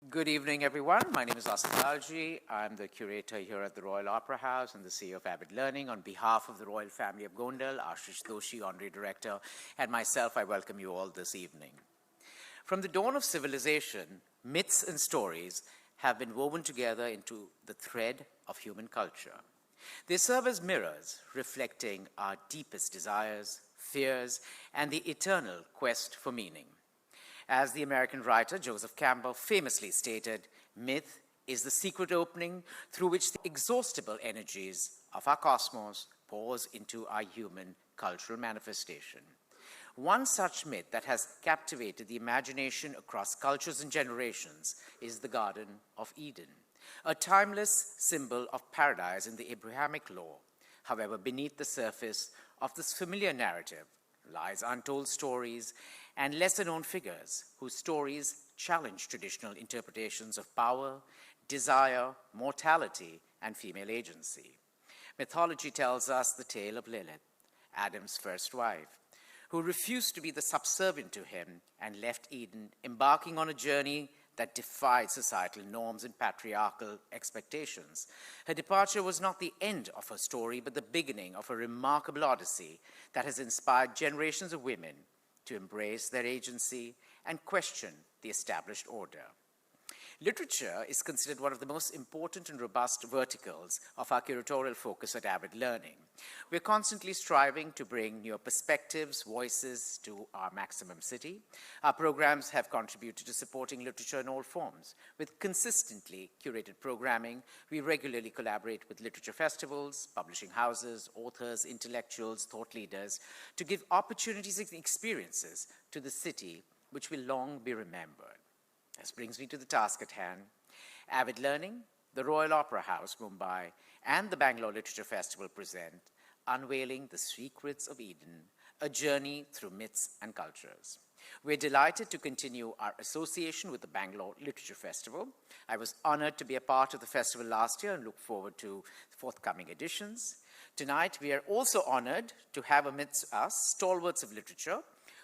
Good evening, everyone. My name is Asif Alji. I'm the curator here at the Royal Opera House and the CEO of Avid Learning. On behalf of the royal family of Gondal, Ashish Doshi, Honorary Director, and myself, I welcome you all this evening. From the dawn of civilization, myths and stories have been woven together into the thread of human culture. They serve as mirrors, reflecting our deepest desires, fears, and the eternal quest for meaning. As the American writer Joseph Campbell famously stated, myth is the secret opening through which the exhaustible energies of our cosmos pours into our human cultural manifestation. One such myth that has captivated the imagination across cultures and generations is the Garden of Eden, a timeless symbol of paradise in the Abrahamic law. However, beneath the surface of this familiar narrative lies untold stories and lesser-known figures whose stories challenge traditional interpretations of power, desire, mortality, and female agency. Mythology tells us the tale of Lilith, Adam's first wife, who refused to be the subservient to him and left Eden, embarking on a journey that defied societal norms and patriarchal expectations. Her departure was not the end of her story, but the beginning of a remarkable odyssey that has inspired generations of women to embrace their agency and question the established order. Literature is considered one of the most important and robust verticals of our curatorial focus at Avid Learning. We're constantly striving to bring newer perspectives, voices to our maximum city. Our programs have contributed to supporting literature in all forms. With consistently curated programming, we regularly collaborate with literature festivals, publishing houses, authors, intellectuals, thought leaders to give opportunities and experiences to the city which will long be remembered. This brings me to the task at hand. Avid Learning, the Royal Opera House, Mumbai, and the Bangalore Literature Festival present Unveiling the Secrets of Eden, a journey through myths and cultures. We're delighted to continue our association with the Bangalore Literature Festival. I was honored to be a part of the festival last year and look forward to forthcoming editions. Tonight, we are also honored to have amidst us stalwarts of literature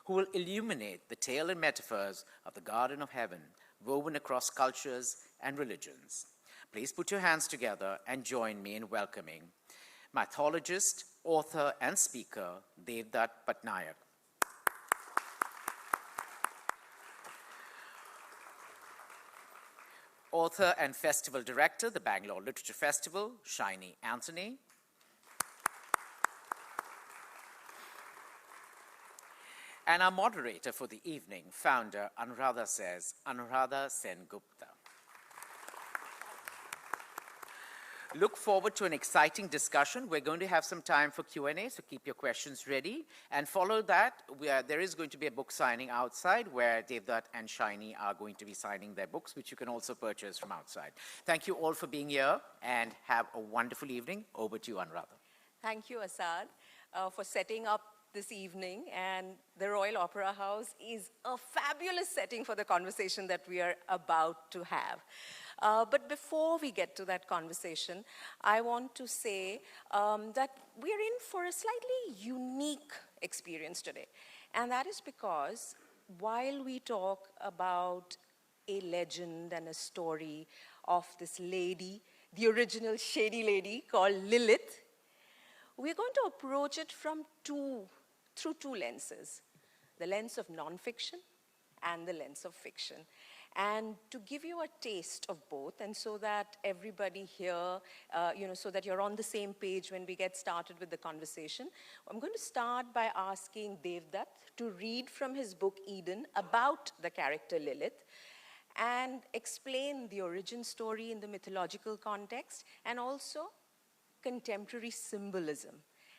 who will illuminate the tale and metaphors of the Garden of Heaven, woven across cultures and religions. Please put your hands together and join me in welcoming mythologist, author, and speaker, Devdutt Patnaik. Author and festival director, the Bangalore Literature Festival, Shiny Anthony. And our moderator for the evening, founder Anuradha Sen Gupta. Look forward to an exciting discussion. We're going to have some time for Q&A, so keep your questions ready. And follow that, there is going to be a book signing outside where Devdutt and Shiny are going to be signing their books, which you can also purchase from outside. Thank you all for being here and have a wonderful evening. Over to you, Anuradha. Thank you, Asad, for setting up this evening, and the Royal Opera House is a fabulous setting for the conversation that we are about to have. But before we get to that conversation, I want to say that we're in for a slightly unique experience today. And that is because while we talk about a legend and a story of this lady, the original shady lady called Lilith, we're going to approach it through two lenses, the lens of nonfiction and the lens of fiction. And to give you a taste of both, and so that everybody here, so that you're on the same page when we get started with the conversation, I'm going to start by asking Devdutt to read from his book Eden about the character Lilith and explain the origin story in the mythological context and also contemporary symbolism.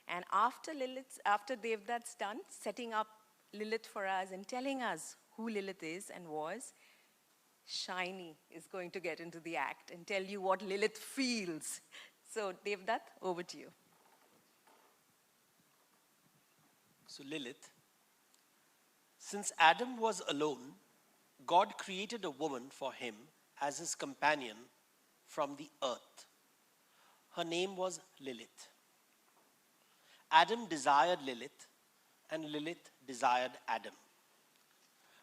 And after Devdutt's done setting up Lilith for us and telling us who Lilith is and was, Shiny is going to get into the act and tell you what Lilith feels. So Devdutt, over to you. So Lilith, since Adam was alone, God created a woman for him as his companion from the earth. Her name was Lilith. Adam desired Lilith, and Lilith desired Adam.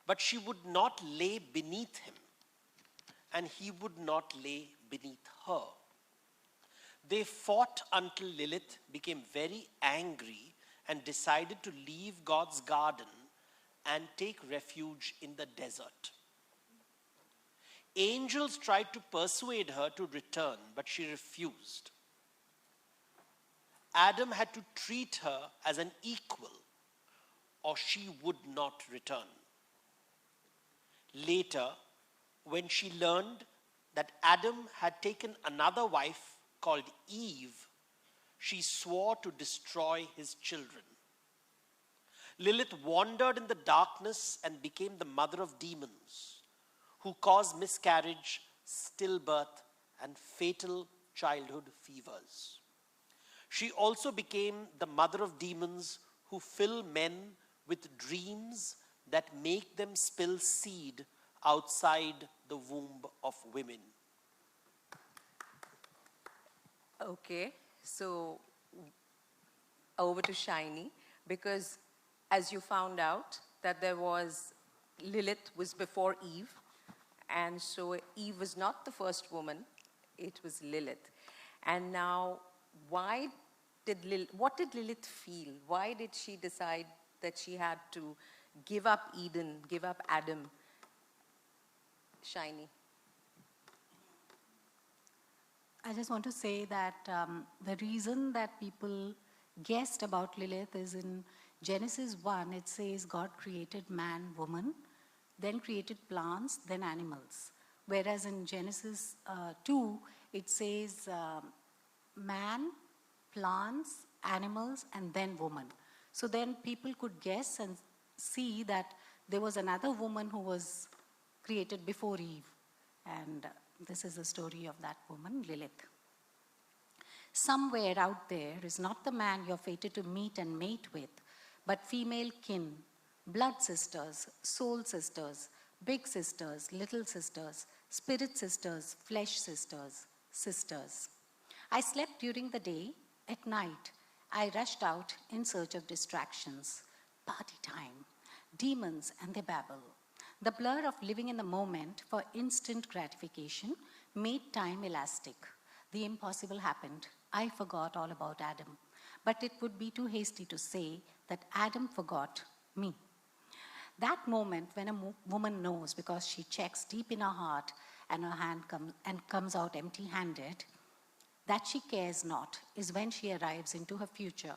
But she would not lay beneath him. and he would not lay beneath her. They fought until Lilith became very angry and decided to leave God's garden and take refuge in the desert. Angels tried to persuade her to return, but she refused. Adam had to treat her as an equal, or she would not return. Later, when she learned that Adam had taken another wife called Eve, she swore to destroy his children. Lilith wandered in the darkness and became the mother of demons, who cause miscarriage, stillbirth, and fatal childhood fevers. She also became the mother of demons who fill men with dreams that make them spill seed outside the womb of women. Okay, so over to Shiny, because as you found out that Lilith was before Eve, and so Eve was not the first woman, it was Lilith. And now, what did Lilith feel? Why did she decide that she had to give up Eden, give up Adam? Shiny. I just want to say that the reason that people guessed about Lilith is in Genesis 1, it says God created man, woman, then created plants, then animals. Whereas in Genesis 2, it says man, plants, animals, and then woman. So then people could guess and see that there was another woman who was created before Eve. And this is the story of that woman, Lilith. Somewhere out there is not the man you're fated to meet and mate with, but female kin, blood sisters, soul sisters, big sisters, little sisters, spirit sisters, flesh sisters, sisters. I slept during the day. At night, I rushed out in search of distractions. Party time, demons and their babble. The blur of living in the moment for instant gratification made time elastic. The impossible happened. I forgot all about Adam. But it would be too hasty to say that Adam forgot me. That moment when a woman knows because she checks deep in her heart and her hand comes out empty-handed, that she cares not is when she arrives into her future.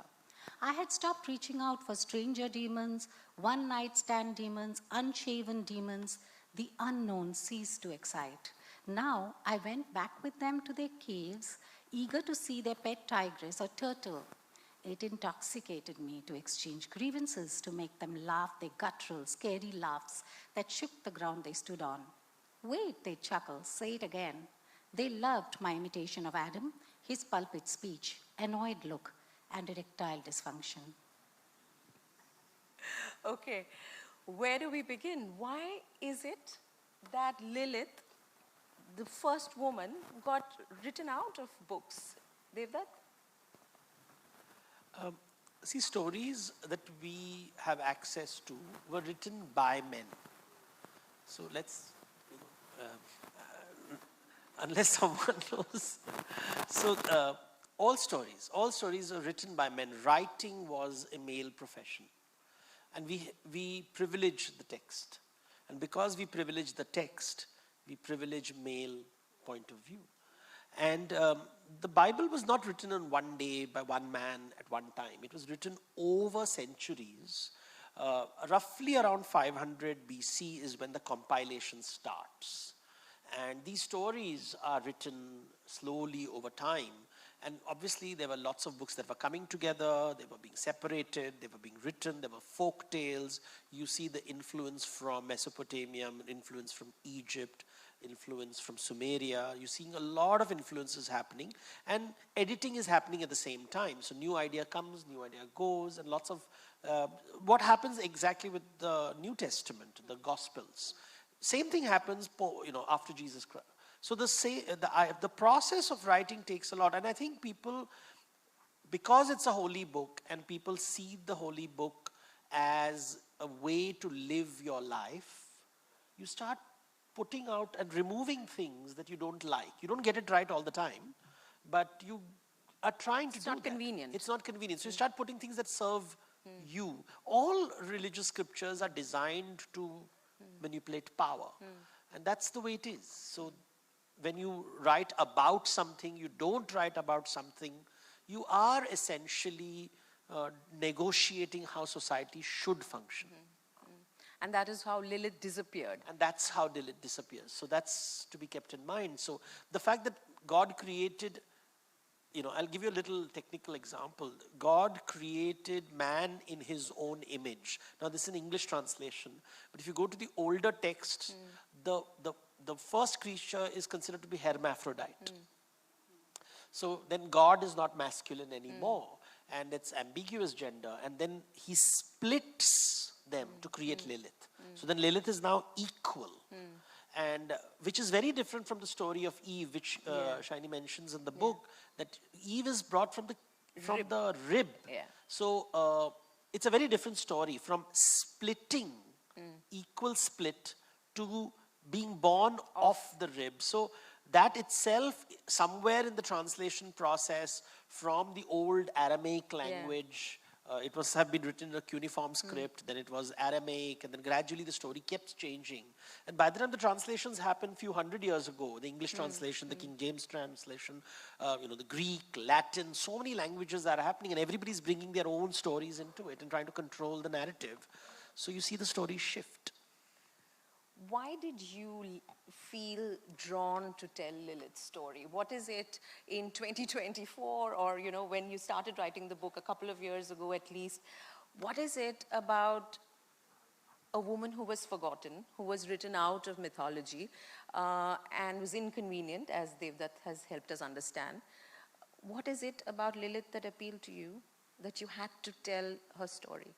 I had stopped reaching out for stranger demons, one-night stand demons, unshaven demons. The unknown ceased to excite. Now I went back with them to their caves, eager to see their pet tigress or turtle. It intoxicated me to exchange grievances, to make them laugh their guttural, scary laughs that shook the ground they stood on. Wait, they chuckled, say it again. They loved my imitation of Adam, his pulpit speech, annoyed look, and erectile dysfunction. Okay, where do we begin? Why is it that Lilith, the first woman, got written out of books? Devdutt? See, stories that we have access to were written by men. So let's, unless someone knows. So all stories are written by men. Writing was a male profession. And we privilege the text. And because we privilege the text, we privilege male point of view. And the Bible was not written in one day by one man at one time. It was written over centuries. Roughly around 500 BC is when the compilation starts. And these stories are written slowly over time. And obviously there were lots of books that were coming together, they were being separated, they were being written, there were folk tales. You see the influence from Mesopotamia, influence from Egypt, influence from Sumeria. You're seeing a lot of influences happening, and editing is happening at the same time. So new idea comes, new idea goes, and lots of what happens exactly with the New Testament, the Gospels. Same thing happens, after Jesus Christ. So the process of writing takes a lot, and I think people, because it's a holy book, and people see the holy book as a way to live your life, you start putting out and removing things that you don't like. You don't get it right all the time, but you are trying to do It's not that. convenient. It's not convenient. So you start putting things that serve you. All religious scriptures are designed to manipulate power. And that's the way it is. So when you write about something, you don't write about something, you are essentially negotiating how society should function. And that is how Lilith disappeared. And that's how Lilith disappears. So that's to be kept in mind. So the fact that God created, I'll give you a little technical example. God created man in his own image. Now this is an English translation, but if you go to the older texts, the first creature is considered to be hermaphrodite. So then God is not masculine anymore, and it's ambiguous gender, and then he splits them to create Lilith. So then Lilith is now equal, and which is very different from the story of Eve, which Shiny mentions in the book, that Eve is brought from the rib. Yeah. So it's a very different story from splitting, equal split, to being born off the rib. So that itself, somewhere in the translation process from the old Aramaic language, it must have been written in a cuneiform script, then it was Aramaic, and then gradually the story kept changing. And by the time the translations happened few hundred years ago, the English translation, the King James translation, the Greek, Latin, so many languages are happening, and everybody's bringing their own stories into it and trying to control the narrative. So you see the story shift. Why did you feel drawn to tell Lilith's story? What is it in 2024, or when you started writing the book a couple of years ago at least, what is it about a woman who was forgotten, who was written out of mythology, and was inconvenient, as Devdutt has helped us understand? What is it about Lilith that appealed to you, that you had to tell her story?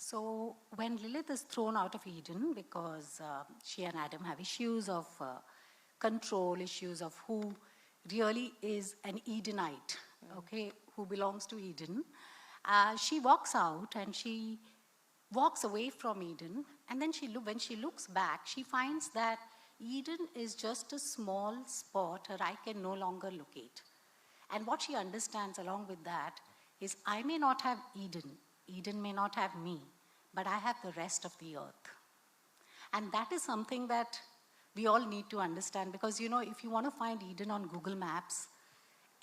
So when Lilith is thrown out of Eden, because she and Adam have issues of control, issues of who really is an Edenite, okay, who belongs to Eden, she walks out and she walks away from Eden, and then when she looks back, she finds that Eden is just a small spot her eye can no longer locate. And what she understands along with that is, I may not have Eden, Eden may not have me, but I have the rest of the earth. And that is something that we all need to understand, because if you want to find Eden on Google Maps,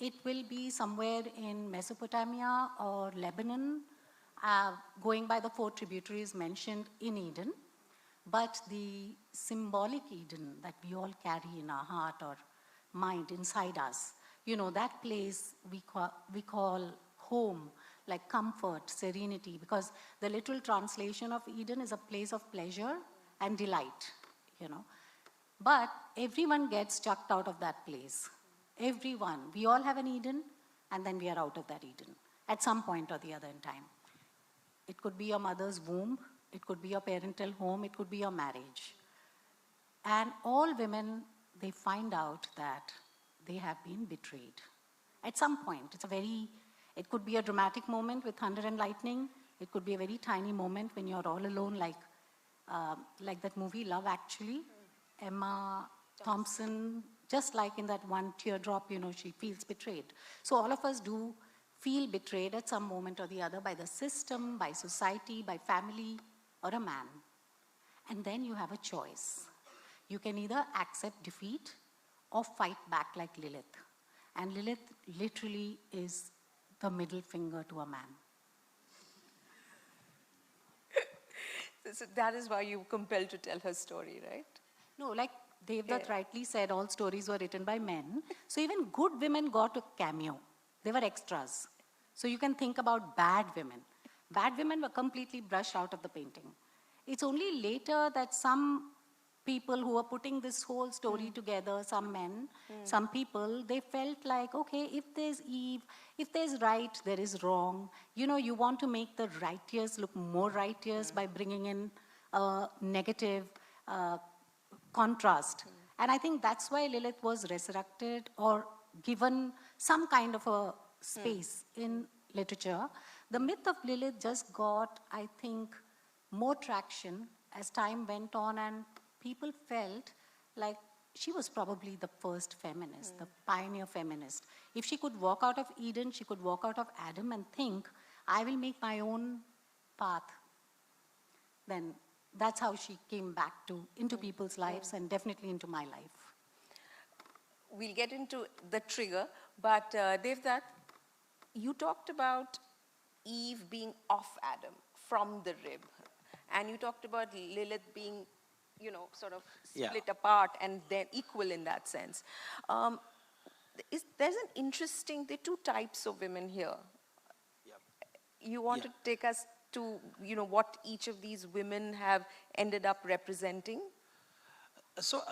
it will be somewhere in Mesopotamia or Lebanon, going by the 4 tributaries mentioned in Eden. But the symbolic Eden that we all carry in our heart or mind inside us, that place we call home, like comfort, serenity, because the literal translation of Eden is a place of pleasure and delight, But everyone gets chucked out of that place. Everyone. We all have an Eden, and then we are out of that Eden at some point or the other in time. It could be your mother's womb, it could be your parental home, it could be your marriage. And all women, they find out that they have been betrayed. At some point, it could be a dramatic moment with thunder and lightning. It could be a very tiny moment when you're all alone, like that movie Love Actually. Emma Thompson, just like in that one teardrop, she feels betrayed. So all of us do feel betrayed at some moment or the other by the system, by society, by family, or a man. And then you have a choice. You can either accept defeat or fight back like Lilith. And Lilith literally is the middle finger to a man. So that is why you were compelled to tell her story, right? No, like Devdutt rightly said, all stories were written by men. So even good women got a cameo. They were extras. So you can think about bad women. Bad women were completely brushed out of the painting. It's only later that some people who were putting this whole story together, some men, some people, they felt like, okay, if there's Eve, if there's right, there is wrong. You want to make the righteous look more righteous by bringing in a negative contrast. And I think that's why Lilith was resurrected or given some kind of a space in literature. The myth of Lilith just got, I think, more traction as time went on, and people felt like she was probably the first feminist, the pioneer feminist. If she could walk out of Eden, she could walk out of Adam and think, I will make my own path. Then that's how she came back into people's lives and definitely into my life. We'll get into the trigger, but Devdutt, you talked about Eve being off Adam, from the rib, and you talked about Lilith being, sort of split apart and then equal in that sense. There's an interesting, there are two types of women here. You want to take us to, what each of these women have ended up representing? So,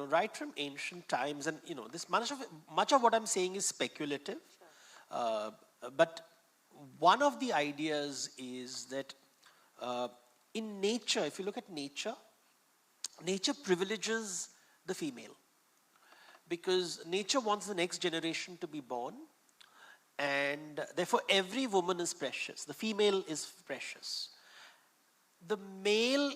right from ancient times, and this much of what I'm saying is speculative, but one of the ideas is that in nature, if you look at nature, nature privileges the female because nature wants the next generation to be born, and therefore every woman is precious. The female is precious. The male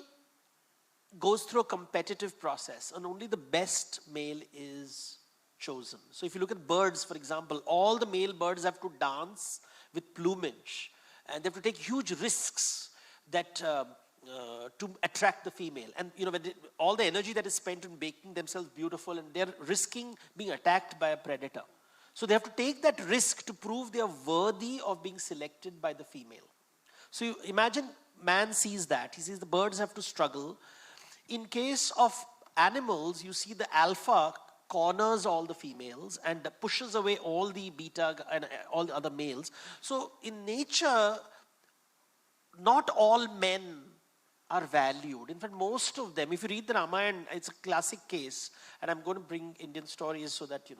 goes through a competitive process and only the best male is chosen. So if you look at birds, for example, all the male birds have to dance with plumage and they have to take huge risks that to attract the female. And all the energy that is spent in making themselves beautiful, and they're risking being attacked by a predator. So they have to take that risk to prove they are worthy of being selected by the female. So you imagine man sees that. He sees the birds have to struggle. In case of animals, you see the alpha corners all the females and pushes away all the beta and all the other males. So in nature, not all men are valued. In fact, most of them, if you read the Ramayana, it's a classic case, and I'm going to bring Indian stories so that,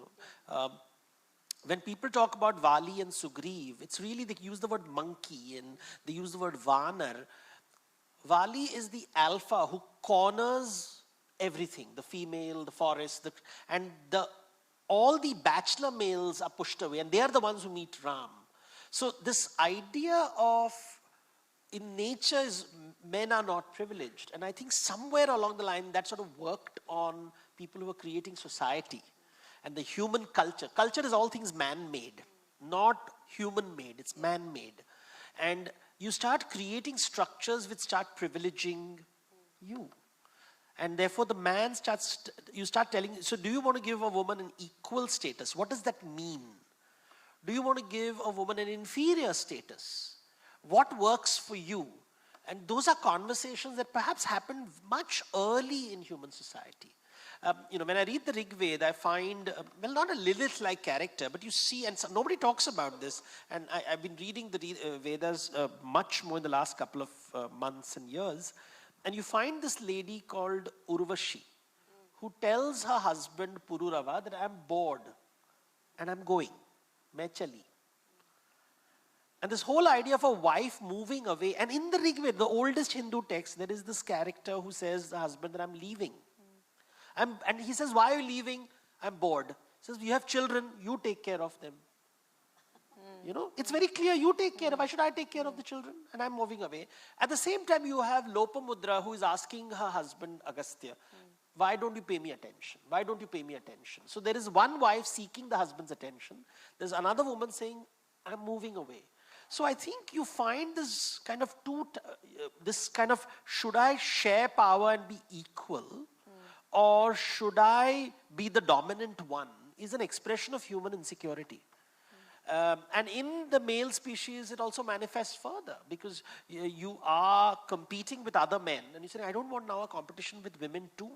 when people talk about Vali and Sugriv, it's really, they use the word monkey and they use the word Vanar. Vali is the alpha who corners everything, the female, the forest, and all the bachelor males are pushed away, and they are the ones who meet Ram. So this idea of, in nature, is men are not privileged. And I think somewhere along the line that sort of worked on people who were creating society and the human culture. Culture is all things man-made, not human-made, it's man-made. And you start creating structures which start privileging you. And therefore the man starts, you start telling, so do you want to give a woman an equal status? What does that mean? Do you want to give a woman an inferior status? What works for you? And those are conversations that perhaps happened much early in human society. When I read the Rig Veda, I find, not a Lilith-like character, but you see, and nobody talks about this, and I've been reading the Vedas much more in the last couple of months and years, and you find this lady called Urvashi, who tells her husband Pururava that I'm bored, and I'm going, main chali. And this whole idea of a wife moving away, and in the Rig Veda, the oldest Hindu text, there is this character who says to the husband that I'm leaving. And he says, why are you leaving? I'm bored. He says, you have children, you take care of them. It's very clear, you take care of, why should I take care of the children? And I'm moving away. At the same time, you have Lopamudra who is asking her husband, Agastya, why don't you pay me attention? Why don't you pay me attention? So there is one wife seeking the husband's attention. There's another woman saying, I'm moving away. So I think you find this kind of should I share power and be equal? Or should I be the dominant one, is an expression of human insecurity. And in the male species, it also manifests further because you are competing with other men. And you say, I don't want now a competition with women too.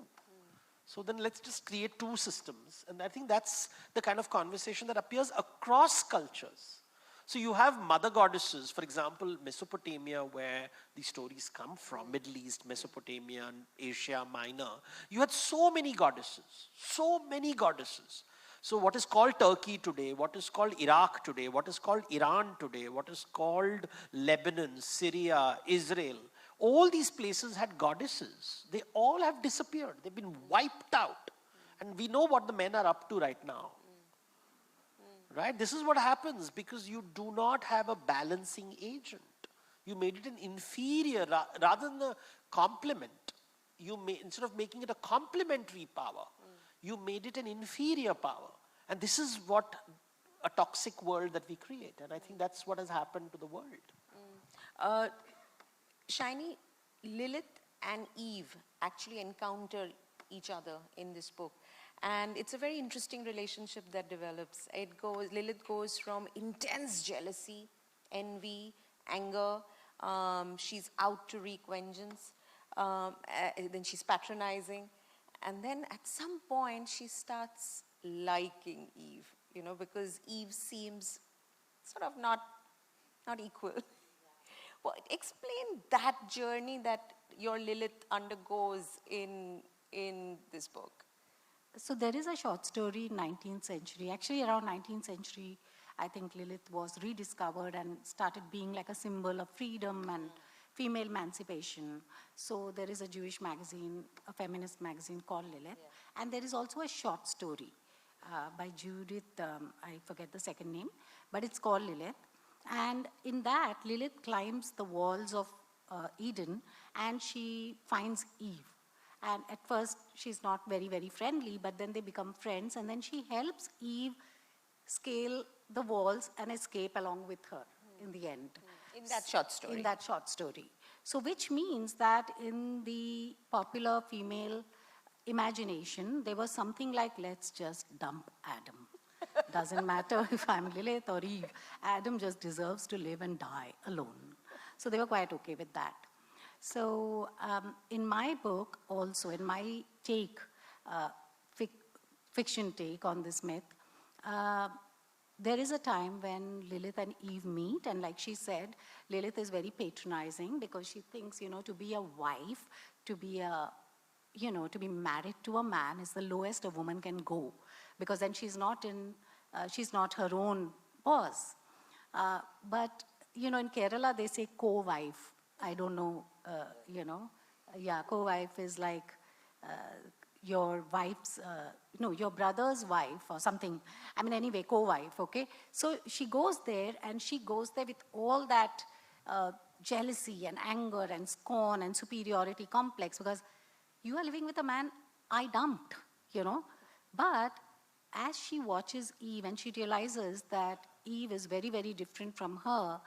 So then let's just create two systems. And I think that's the kind of conversation that appears across cultures. So you have mother goddesses, for example, Mesopotamia, where these stories come from, Middle East, Mesopotamia, and Asia Minor. You had so many goddesses. So what is called Turkey today, what is called Iraq today, what is called Iran today, what is called Lebanon, Syria, Israel, all these places had goddesses. They all have disappeared. They've been wiped out. And we know what the men are up to right now. Right? This is what happens because you do not have a balancing agent. You made it an inferior rather than a complement. instead of making it a complementary power, you made it an inferior power. And this is what a toxic world that we create. And I think that's what has happened to the world. Shiny, Lilith and Eve actually encounter each other in this book. And it's a very interesting relationship that develops. Lilith goes from intense jealousy, envy, anger. She's out to wreak vengeance. Then she's patronizing. And then at some point, she starts liking Eve, because Eve seems sort of not equal. Well, explain that journey that your Lilith undergoes in this book. So there is a short story in 19th century, actually around 19th century, I think Lilith was rediscovered and started being like a symbol of freedom and female emancipation. So there is a Jewish magazine, a feminist magazine called Lilith. Yeah. And there is also a short story by Judith, I forget the second name, but it's called Lilith. And in that, Lilith climbs the walls of Eden and she finds Eve. And at first, she's not very, very friendly, but then they become friends, and then she helps Eve scale the walls and escape along with her in the end. In that short story. In that short story. So which means that in the popular female imagination, there was something like, let's just dump Adam. Doesn't matter if I'm Lilith or Eve. Adam just deserves to live and die alone. So they were quite okay with that. So in my book also, in my fiction take on this myth, there is a time when Lilith and Eve meet, and like she said, Lilith is very patronizing because she thinks, to be a wife, to be married to a man is the lowest a woman can go, because then she's not her own boss. But, in Kerala they say co-wife. I don't know, co-wife is like your wife's, your brother's wife or something. I mean, anyway, co-wife, okay? So she goes there, and she goes there with all that jealousy and anger and scorn and superiority complex, because you are living with a man I dumped, But as she watches Eve and she realizes that Eve is very, very different from her,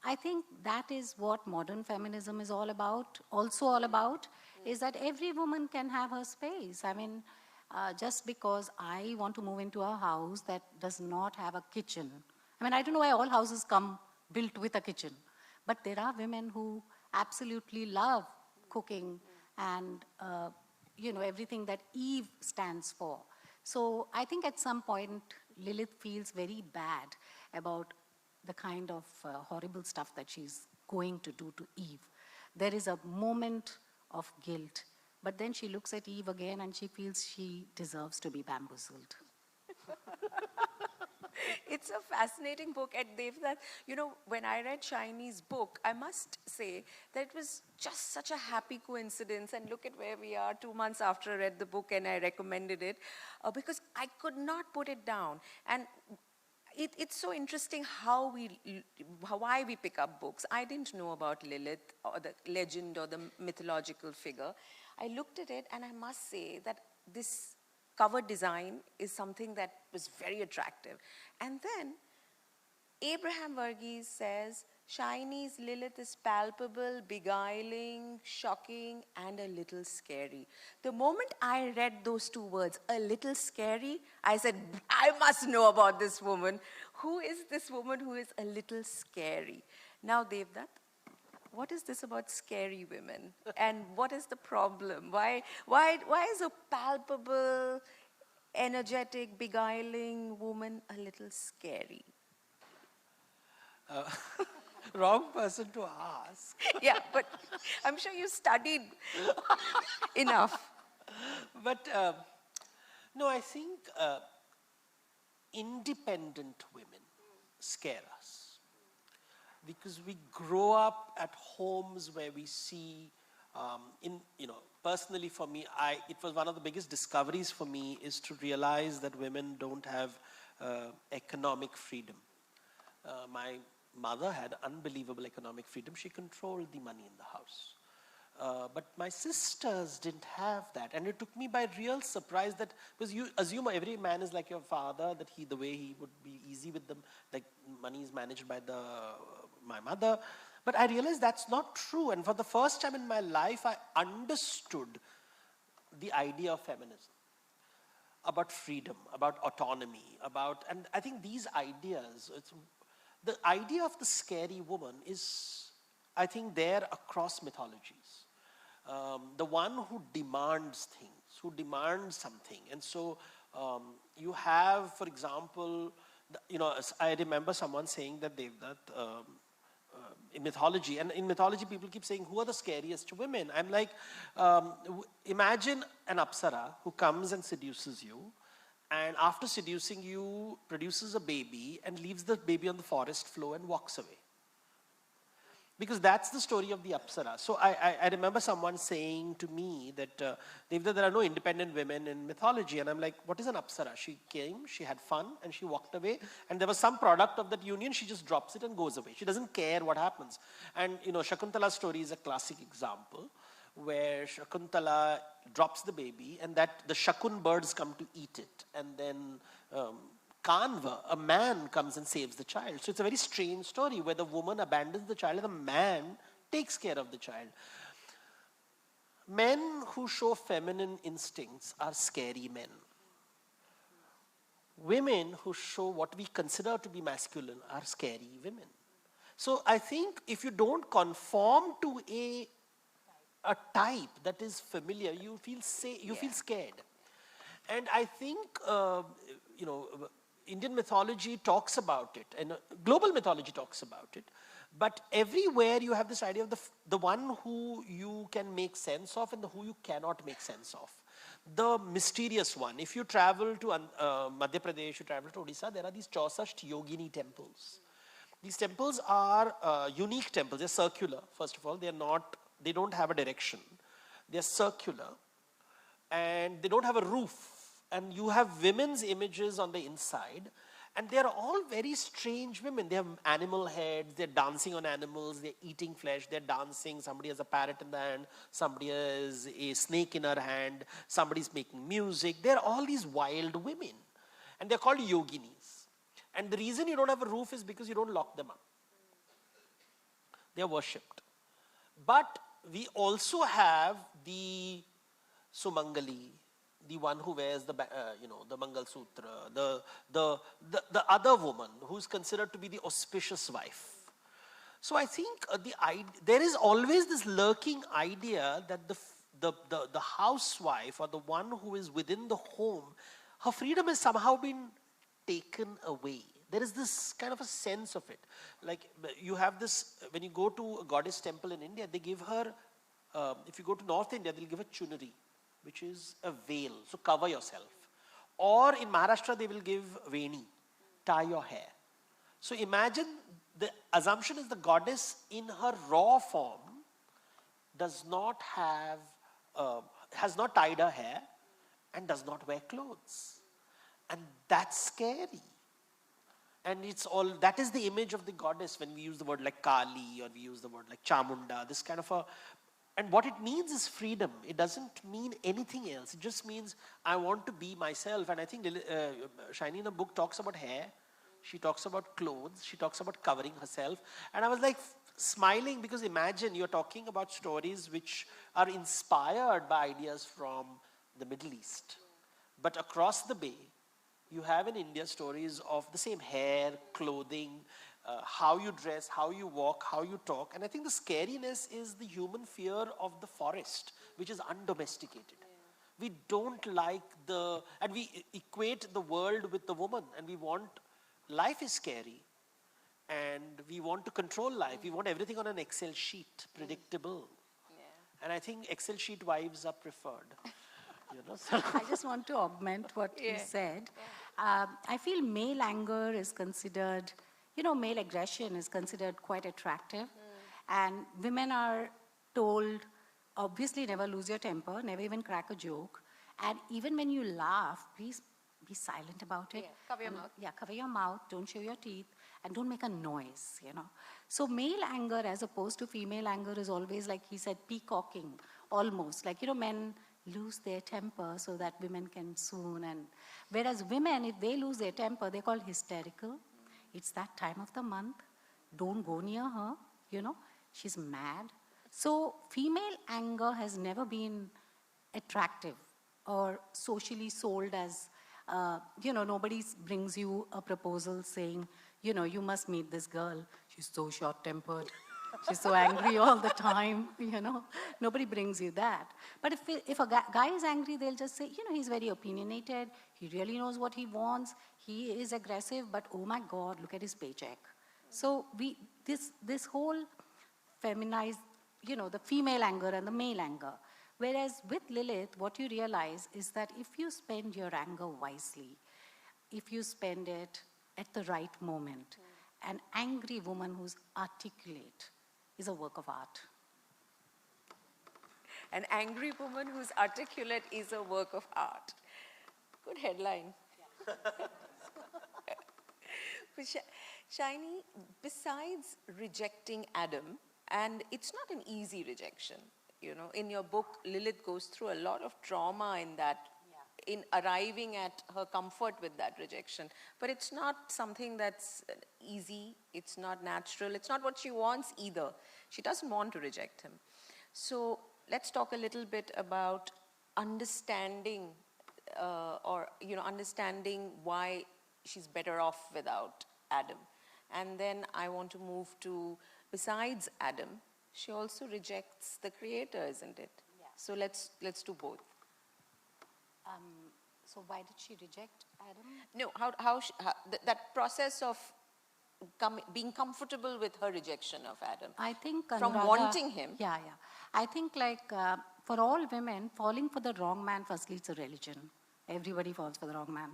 I think that is what modern feminism is all about, is that every woman can have her space. I mean, just because I want to move into a house that does not have a kitchen. I mean, I don't know why all houses come built with a kitchen, but there are women who absolutely love cooking and, everything that Eve stands for. So I think at some point, Lilith feels very bad about the kind of horrible stuff that she's going to do to Eve. There is a moment of guilt, but then she looks at Eve again and she feels she deserves to be bamboozled. It's a fascinating book. And Devnath, when I read Shiny's book, I must say that it was just such a happy coincidence. And look at where we are 2 months after I read the book and I recommended it, because I could not put it down. And it's so interesting why we pick up books. I didn't know about Lilith or the legend or the mythological figure. I looked at it and I must say that this cover design is something that was very attractive. And then Abraham Varghese says, Shiny's Lilith is palpable, beguiling, shocking, and a little scary. The moment I read those two words, a little scary, I said, I must know about this woman. Who is this woman who is a little scary? Now, Devnath, what is this about scary women? And what is the problem? Why is a palpable, energetic, beguiling woman a little scary? Wrong person to ask. Yeah, but I'm sure you studied enough. But no, I think independent women scare us, because we grow up at homes where we see, personally for me, it was one of the biggest discoveries for me is to realize that women don't have economic freedom. My mother had unbelievable economic freedom. She controlled the money in the house. But my sisters didn't have that. And it took me by real surprise that, because you assume every man is like your father, that the way he would be easy with them, like money is managed by my mother. But I realized that's not true. And for the first time in my life, I understood the idea of feminism, about freedom, about autonomy, and I think these ideas, the idea of the scary woman is, I think, there across mythologies. The one who demands things, who demands something. And so you have, for example, I remember someone saying that in mythology, and in mythology people keep saying, who are the scariest women? I'm like, imagine an apsara who comes and seduces you, and after seducing you, produces a baby and leaves the baby on the forest floor and walks away. Because that's the story of the Apsara. So I remember someone saying to me that Devda, there are no independent women in mythology. And I'm like, what is an Apsara? She came, she had fun, and she walked away. And there was some product of that union, she just drops it and goes away. She doesn't care what happens. And Shakuntala's story is a classic example, where Shakuntala drops the baby, and that the Shakun birds come to eat it. And then Kanva, a man, comes and saves the child. So it's a very strange story where the woman abandons the child and the man takes care of the child. Men who show feminine instincts are scary men. Women who show what we consider to be masculine are scary women. So I think if you don't conform to a type that is familiar, you feel scared. And I think Indian mythology talks about it, and global mythology talks about it. But everywhere you have this idea of the one who you can make sense of and who you cannot make sense of. The mysterious one. If you travel to Madhya Pradesh, you travel to Odisha, there are these 64 yogini temples. These temples are unique temples. They're circular, first of all. They don't have a direction. They're circular. And they don't have a roof. And you have women's images on the inside, and they're all very strange women. They have animal heads, they're dancing on animals, they're eating flesh, they're dancing. Somebody has a parrot in the hand, somebody has a snake in her hand, somebody's making music. They're all these wild women, and they're called yoginis. And the reason you don't have a roof is because you don't lock them up. They're worshipped. But we also have the Sumangali, the one who wears the Mangal Sutra, the other woman who's considered to be the auspicious wife. So I think there is always this lurking idea that the housewife, or the one who is within the home, her freedom has somehow been taken away. There is this kind of a sense of it. Like you have this, when you go to a goddess temple in India, they give her, if you go to North India, they'll give a chunari, which is a veil, so cover yourself. Or in Maharashtra, they will give veni, tie your hair. So imagine, the assumption is the goddess in her raw form has not tied her hair and does not wear clothes. And that's scary. And that is the image of the goddess when we use the word like Kali, or we use the word like Chamunda, this kind of and what it means is freedom. It doesn't mean anything else. It just means I want to be myself. And I think Shiny in the book talks about hair. She talks about clothes. She talks about covering herself. And I was like smiling, because imagine you're talking about stories which are inspired by ideas from the Middle East. But across the bay, you have in India stories of the same hair, clothing, how you dress, how you walk, how you talk. And I think the scariness is the human fear of the forest, which is undomesticated. Yeah. We don't like and we equate the world with the woman, and life is scary, and we want to control life. We want everything on an Excel sheet, predictable. Yeah. And I think Excel sheet wives are preferred. I just want to augment what you said. I feel male anger is considered, male aggression is considered quite attractive. And women are told, obviously never lose your temper, never even crack a joke. And even when you laugh, please be silent about it. Yeah, cover your mouth. Yeah, cover your mouth, don't show your teeth. and don't make a noise, you know. So male anger as opposed to female anger is always, like he said, peacocking, almost. Like, you know, men lose their temper so that women can swoon. And whereas women, if they lose their temper, they're called hysterical. It's that time of the month. Don't go near her, you know. She's mad. So female anger has never been attractive or socially sold as, you know, nobody brings you a proposal saying, you know, you must meet this girl. She's so short-tempered. She's so angry all the time, you know. Nobody brings you that. But if a guy is angry, they'll just say, you know, he's very opinionated. He really knows what he wants. He is aggressive, but oh my God, look at his paycheck. So this whole feminized, you know, the female anger and the male anger. Whereas with Lilith, what you realize is that if you spend your anger wisely, if you spend it at the right moment, an angry woman who's articulate is a work of art. An angry woman who's articulate is a work of art. Good headline. But Shiny, besides rejecting Adam, and it's not an easy rejection, you know, in your book, Lilith goes through a lot of trauma in that, in arriving at her comfort with that rejection. But it's not something that's easy, it's not natural, it's not what she wants either. She doesn't want to reject him. So let's talk a little bit about understanding, understanding why she's better off without Adam. And then I want to move to, besides Adam, she also rejects the creator, isn't it? Yeah. So let's do both. So why did she reject Adam? No, that process of being comfortable with her rejection of Adam. I think from Anuradha, wanting him. Yeah. I think like for all women, falling for the wrong man, firstly, it's a religion. Everybody falls for the wrong man.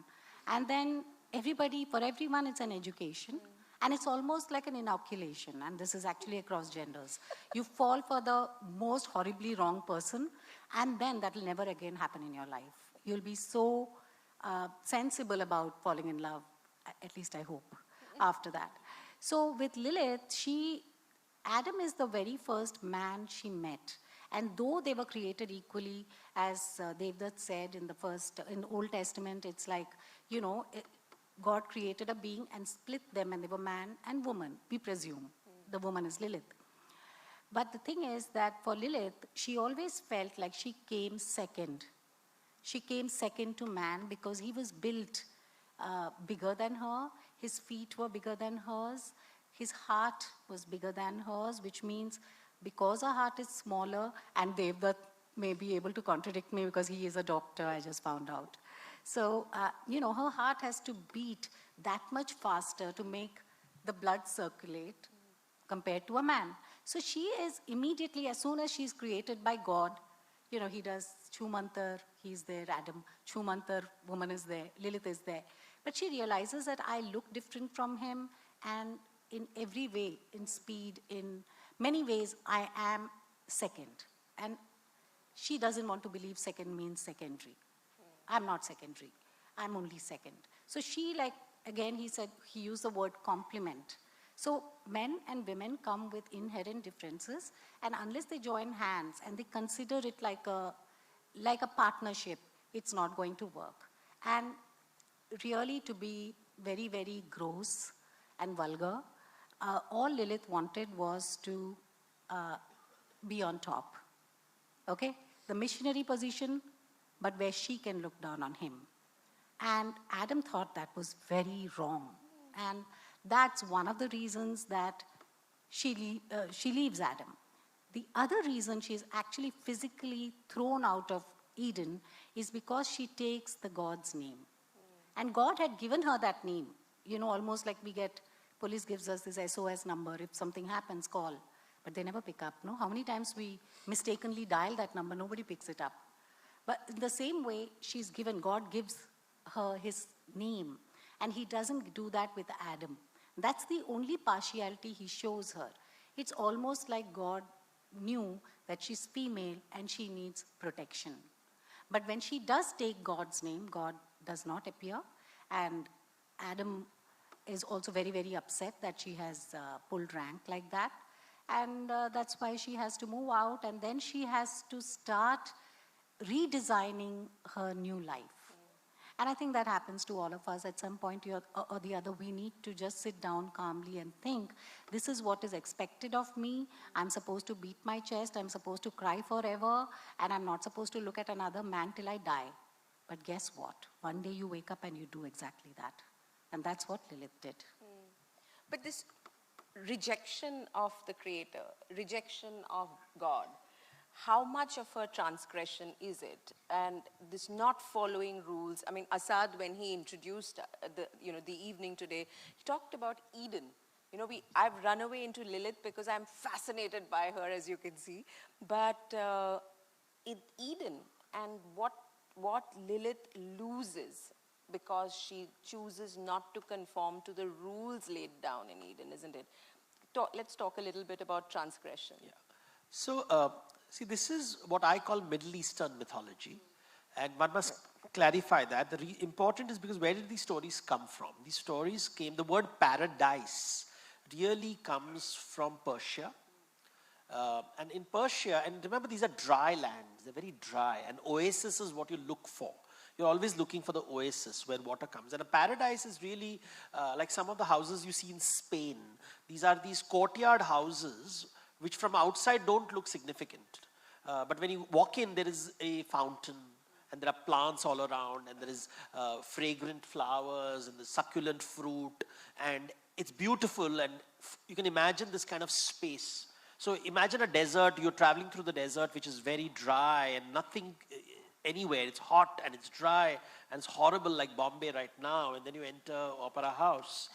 And then for everyone, it's an education. And it's almost like an inoculation. And this is actually across genders. You fall for the most horribly wrong person, and then that will never again happen in your life. You'll be so sensible about falling in love, at least I hope, after that. So with Lilith, Adam is the very first man she met. And though they were created equally, as Devdutt said in the Old Testament, it's like, you know, God created a being and split them, and they were man and woman, we presume. The woman is Lilith. But the thing is that for Lilith, she always felt like she came second. She came second to man because he was built bigger than her. His feet were bigger than hers. His heart was bigger than hers, which means because her heart is smaller, and Devdutt may be able to contradict me because he is a doctor, I just found out. So, you know, her heart has to beat that much faster to make the blood circulate compared to a man. So she is immediately, as soon as she's created by God, you know, he does Chumantar, he's there, Adam, Chumantar, woman is there, Lilith is there. But she realizes that I look different from him, and in every way, in speed, in many ways, I am second. And she doesn't want to believe second means secondary. I'm not secondary. I'm only second. So she, like, again, he used the word complement. So men and women come with inherent differences, and unless they join hands and they consider it like a partnership, it's not going to work. And really, to be very, very gross and vulgar, all Lilith wanted was to be on top. Okay? The missionary position, but where she can look down on him. And Adam thought that was very wrong. And that's one of the reasons that she leaves Adam. The other reason she's actually physically thrown out of Eden is because she takes the God's name. And God had given her that name. You know, almost like police gives us this SOS number. If something happens, call. But they never pick up, no? How many times we mistakenly dial that number, nobody picks it up. But in the same way, God gives her his name. And he doesn't do that with Adam. That's the only partiality he shows her. It's almost like God knew that she's female and she needs protection. But when she does take God's name, God does not appear. And Adam is also very, very upset that she has pulled rank like that. And that's why she has to move out, and then she has to start redesigning her new life. And I think that happens to all of us at some point or the other. We need to just sit down calmly and think, this is what is expected of me. I'm supposed to beat my chest. I'm supposed to cry forever. And I'm not supposed to look at another man till I die. But guess what? One day you wake up and you do exactly that. And that's what Lilith did. But this rejection of the Creator, rejection of God, how much of a transgression is it? And this not following rules. I mean, Asad, when he introduced the evening today, he talked about Eden. I've run away into Lilith because I'm fascinated by her, as you can see. But Eden and what Lilith loses because she chooses not to conform to the rules laid down in Eden, isn't it? Let's talk a little bit about transgression. Yeah. So, see, this is what I call Middle Eastern mythology. And one must clarify that. The important is because where did these stories come from? These stories came, the word paradise really comes from Persia. And in Persia, and remember these are dry lands, they're very dry. An oasis is what you look for. You're always looking for the oasis where water comes. And a paradise is really like some of the houses you see in Spain. These are these courtyard houses which from outside don't look significant. But when you walk in, there is a fountain, and there are plants all around, and there is fragrant flowers, and the succulent fruit, and it's beautiful, and you can imagine this kind of space. So imagine a desert, you're traveling through the desert, which is very dry, and nothing anywhere. It's hot, and it's dry, and it's horrible like Bombay right now, and then you enter Opera House,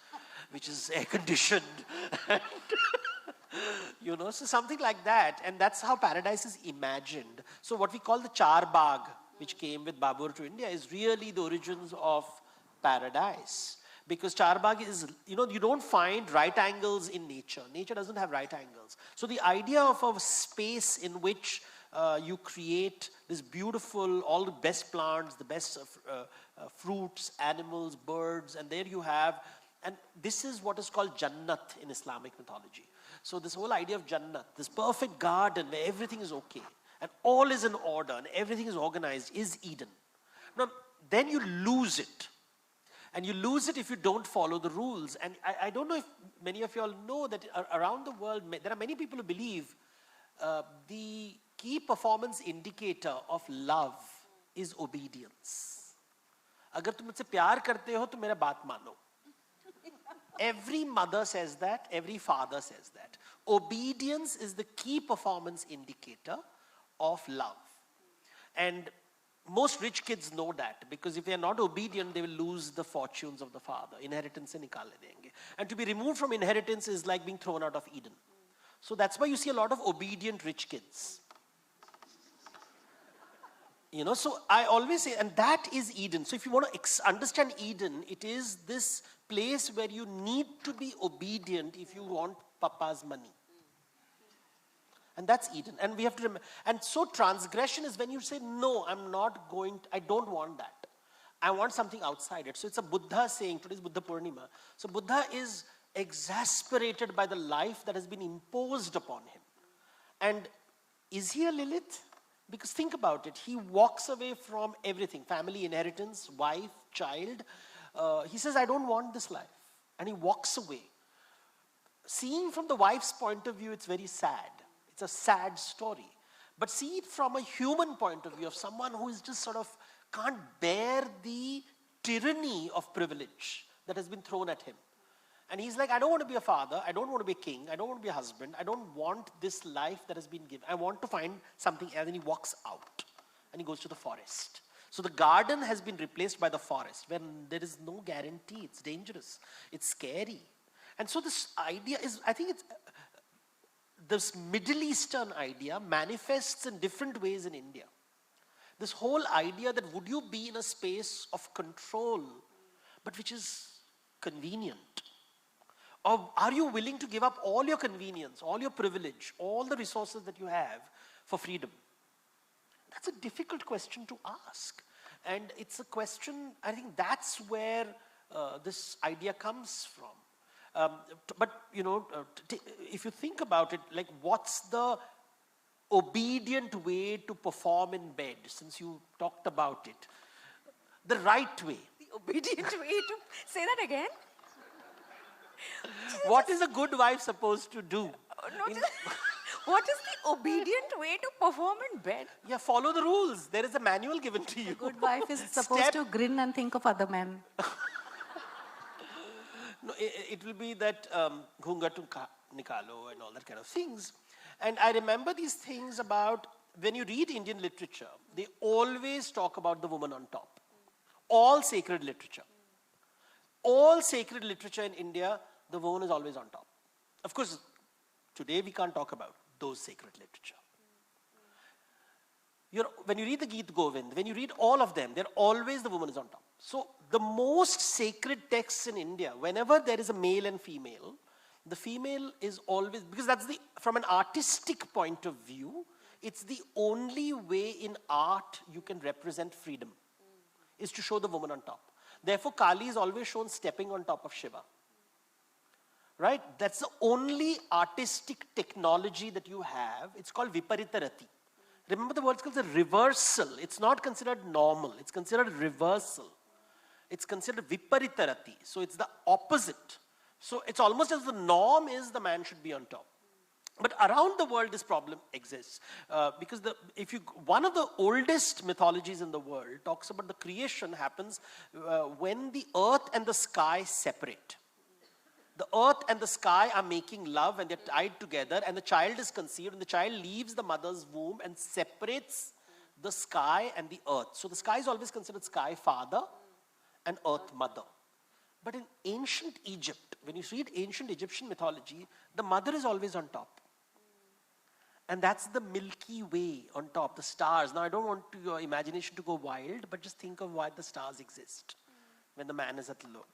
which is air-conditioned. So something like that, and that's how paradise is imagined. So what we call the Char Bagh, which came with Babur to India, is really the origins of paradise. Because Char Bagh is, you don't find right angles in nature. Nature doesn't have right angles. So the idea of a space in which you create this beautiful, all the best plants, the best fruits, animals, birds, and there you have, and this is what is called Jannat in Islamic mythology. So this whole idea of Jannat, this perfect garden where everything is okay, and all is in order, and everything is organized, is Eden. Now, then you lose it. And you lose it if you don't follow the rules. And I don't know if many of you all know that around the world, there are many people who believe the key performance indicator of love is obedience. Agar tum mujhse pyar karte ho, to mera baat mano. Every mother says that, every father says that. Obedience is the key performance indicator of love. And most rich kids know that, because if they are not obedient, they will lose the fortunes of the father. Inheritance se nikale denge. And to be removed from inheritance is like being thrown out of Eden. So that's why you see a lot of obedient rich kids. So I always say, and that is Eden. So if you want to understand Eden, it is this place where you need to be obedient if you want Papa's money. And that's Eden. And we have to remember. And so transgression is when you say, no, I don't want that. I want something outside it. So it's a Buddha saying, today's Buddha Purnima. So Buddha is exasperated by the life that has been imposed upon him. And is he a Lilith? Because think about it. He walks away from everything. Family, inheritance, wife, child. He says, I don't want this life. And he walks away. Seeing from the wife's point of view, it's very sad. It's a sad story. But see it from a human point of view, of someone who is just sort of can't bear the tyranny of privilege that has been thrown at him. And he's like, I don't want to be a father. I don't want to be a king. I don't want to be a husband. I don't want this life that has been given. I want to find something else. And he walks out and he goes to the forest. So the garden has been replaced by the forest, where there is no guarantee. It's dangerous. It's scary. And so this idea is, I think it's, this Middle Eastern idea manifests in different ways in India. This whole idea that would you be in a space of control, but which is convenient? Or are you willing to give up all your convenience, all your privilege, all the resources that you have for freedom? That's a difficult question to ask. And it's a question, I think that's where this idea comes from. But you know, if you think about it, like what's the obedient way to perform in bed, since you talked about it? The right way. The obedient way to say that again? What is a good wife supposed to do? No, what is the obedient way to perform in bed? Yeah, follow the rules. There is a manual given to you. Good wife is supposed to grin and think of other men. No, it will be that ghunga to nikalo and all that kind of things. And I remember these things about when you read Indian literature, they always talk about the woman on top. All sacred literature. All sacred literature in India, the woman is always on top. Of course, today we can't talk about those sacred literature. When you read the Geet Govind, when you read all of them, they're always the woman is on top. So the most sacred texts in India, whenever there is a male and female, the female is always, because that's from an artistic point of view, it's the only way in art you can represent freedom, is to show the woman on top. Therefore, Kali is always shown stepping on top of Shiva. Right? That's the only artistic technology that you have. It's called Viparitarati. Remember, the word's called a reversal. It's not considered normal. It's considered reversal. It's considered Viparitarati. So it's the opposite. So it's almost as the norm is the man should be on top. But around the world, this problem exists. Because one of the oldest mythologies in the world talks about the creation happens when the earth and the sky separate. The earth and the sky are making love and they're tied together, and the child is conceived, and the child leaves the mother's womb and separates the sky and the earth. So the sky is always considered sky father and earth mother. But in ancient Egypt, when you read ancient Egyptian mythology, the mother is always on top. And that's the Milky Way on top, the stars. Now I don't want your imagination to go wild, but just think of why the stars exist when the man is below.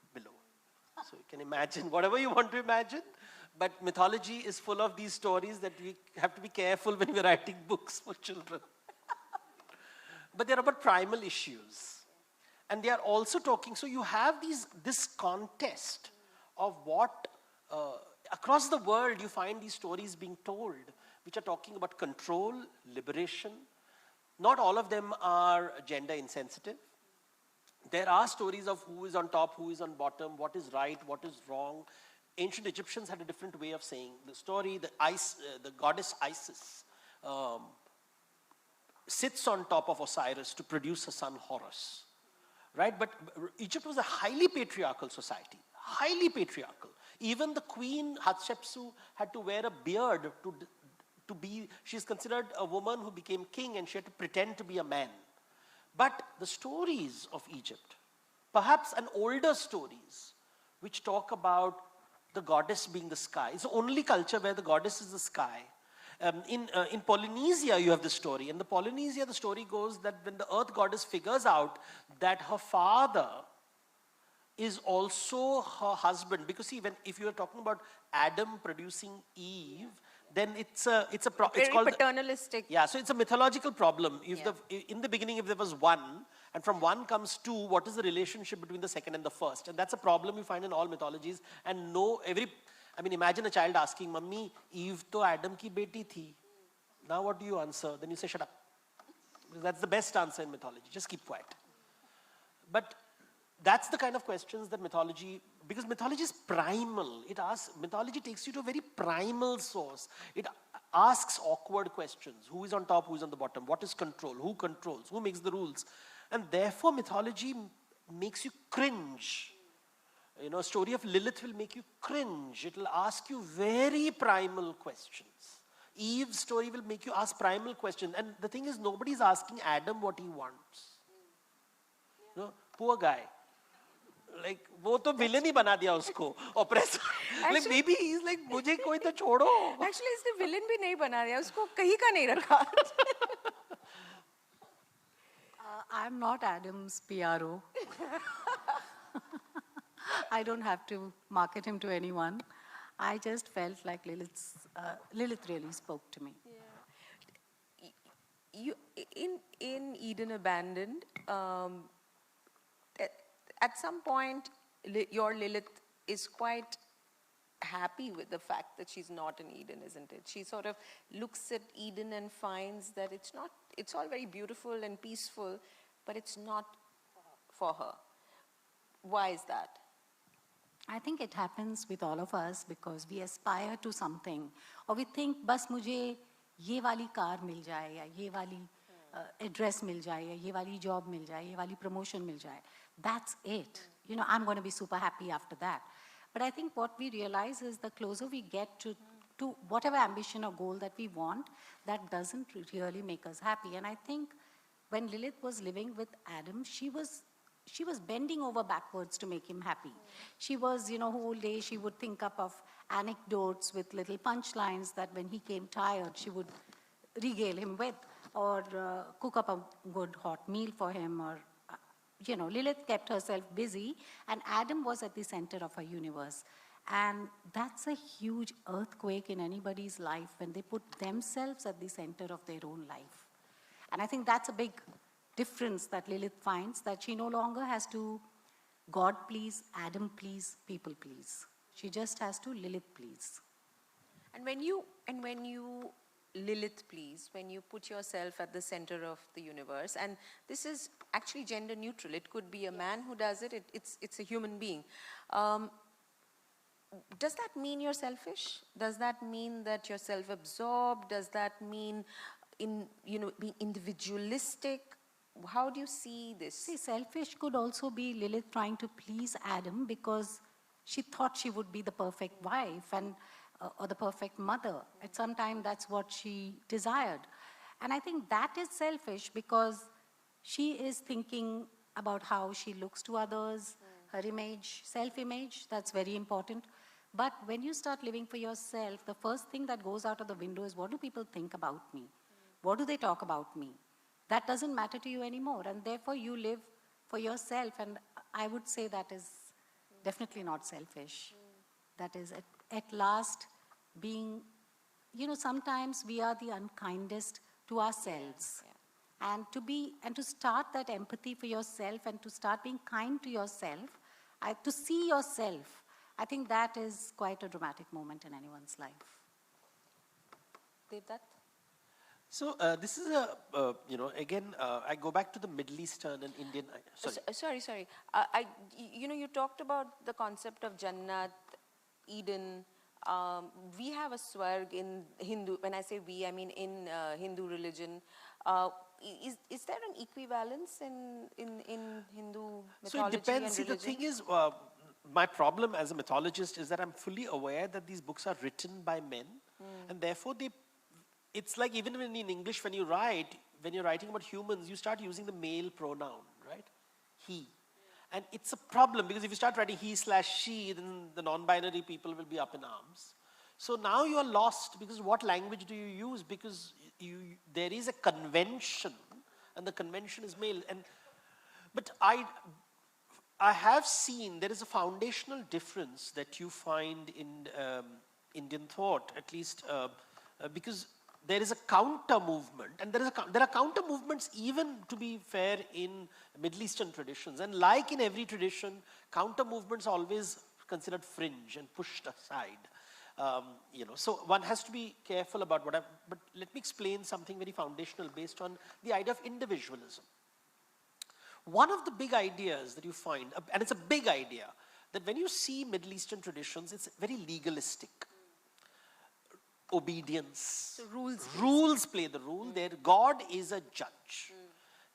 So you can imagine whatever you want to imagine, but mythology is full of these stories that we have to be careful when we're writing books for children. But they're about primal issues. And they are also talking, so you have this contest of what, across the world you find these stories being told, which are talking about control, liberation. Not all of them are gender insensitive. There are stories of who is on top, who is on bottom, what is right, what is wrong. Ancient Egyptians had a different way of saying the story. The goddess Isis sits on top of Osiris to produce a son, Horus. Right? But Egypt was a highly patriarchal society. Highly patriarchal. Even the queen Hatshepsut had to wear a beard to be, she's considered a woman who became king, and she had to pretend to be a man. But the stories of Egypt, perhaps an older stories, which talk about the goddess being the sky. It's the only culture where the goddess is the sky. In Polynesia, you have the story. In Polynesia, the story goes that when the earth goddess figures out that her father is also her husband, because see, if you are talking about Adam producing Eve, then it's called paternalistic. Yeah, so it's a mythological problem. In the beginning, if there was one, and from one comes two, what is the relationship between the second and the first? And that's a problem you find in all mythologies. And imagine a child asking, "Mummy, Eve to Adam ki beti thi." Now what do you answer? Then you say, "Shut up." Because that's the best answer in mythology. Just keep quiet. But that's the kind of questions that mythology, because mythology is primal. Mythology takes you to a very primal source. It asks awkward questions. Who is on top, who is on the bottom? What is control? Who controls? Who makes the rules? And therefore mythology makes you cringe. A story of Lilith will make you cringe. It will ask you very primal questions. Eve's story will make you ask primal questions. And the thing is, nobody's asking Adam what he wants. Poor guy. Like, वो तो villain ही बना दिया उसको, oppressor. Like, maybe he's like, मुझे कोई तो छोड़ो. Actually, इसने villain भी नहीं बना दिया, उसको कहीं का नहीं रखा. I'm not Adam's PRO. I don't have to market him to anyone. I just felt like Lilith really spoke to me. Yeah. In Eden Abandoned, at some point, your Lilith is quite happy with the fact that she's not in Eden, isn't it? She sort of looks at Eden and finds that it's all very beautiful and peaceful, but it's not for her. Why is that? I think it happens with all of us because we aspire to something, or we think बस मुझे ये वाली car मिल जाए, या ये वाली address मिल जाए, या ये वाली job मिल जाए, ये वाली promotion मिल जाए. That's it. You know, I'm going to be super happy after that. But I think what we realize is the closer we get to whatever ambition or goal that we want, that doesn't really make us happy. And I think when Lilith was living with Adam, she was bending over backwards to make him happy. She was, you know, whole day she would think up of anecdotes with little punchlines that when he came tired, she would regale him with, or cook up a good hot meal for him, or, you know, Lilith kept herself busy, and Adam was at the center of her universe. And that's a huge earthquake in anybody's life when they put themselves at the center of their own life. And I think that's a big difference that Lilith finds, that she no longer has to God please, Adam please, people please. She just has to Lilith please. And when you Lilith please, when you put yourself at the center of the universe, and this is actually gender neutral, it could be a man who does it, it's a human being. Does that mean you're selfish? Does that mean that you're self-absorbed? Does that mean being individualistic? How do you see this? See, selfish could also be Lilith trying to please Adam because she thought she would be the perfect wife and or the perfect mother. At some time, that's what she desired. And I think that is selfish because she is thinking about how she looks to others, her image, self-image, that's very important. But when you start living for yourself, the first thing that goes out of the window is, what do people think about me? What do they talk about me? That doesn't matter to you anymore, and therefore you live for yourself, and I would say that is definitely not selfish. That is at last being, sometimes we are the unkindest to ourselves. And to start that empathy for yourself and to start being kind to yourself, to see yourself, I think that is quite a dramatic moment in anyone's life. Devdutt? So this is again, I go back to the Middle Eastern and Indian. Sorry. You talked about the concept of Jannat, Eden. We have a swarg in Hindu. When I say we, I mean in Hindu religion. Is there an equivalence in Hindu mythology? So it depends. And see, religion? the thing is, my problem as a mythologist is that I'm fully aware that these books are written by men, and therefore it's like even when in English, when you're writing about humans, you start using the male pronoun, right? He. And it's a problem because if you start writing he/she, then the non-binary people will be up in arms. So now you are lost because what language do you use? Because there is a convention, and the convention is male. But I have seen there is a foundational difference that you find in Indian thought, at least because there is a counter movement, and there are counter movements even, to be fair, in Middle Eastern traditions. And like in every tradition, counter movements are always considered fringe and pushed aside. So one has to be careful about but let me explain something very foundational based on the idea of individualism. One of the big ideas that you find, and it's a big idea, that when you see Middle Eastern traditions, it's very legalistic. Obedience. So rules play the role. There, God is a judge.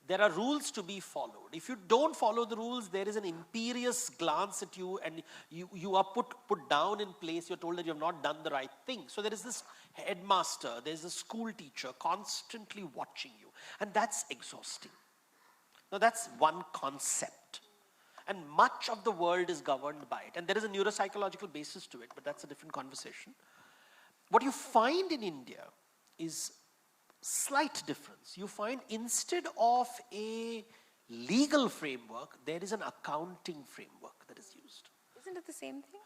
There are rules to be followed. If you don't follow the rules, there is an imperious glance at you, and you are put down in place. You're told that you have not done the right thing. So there is this headmaster, there's a school teacher constantly watching you, and that's exhausting. Now that's one concept, and much of the world is governed by it, and there is a neuropsychological basis to it, but that's a different conversation. What you find in India is slight difference. You find instead of a legal framework, there is an accounting framework that is used. Isn't it the same thing?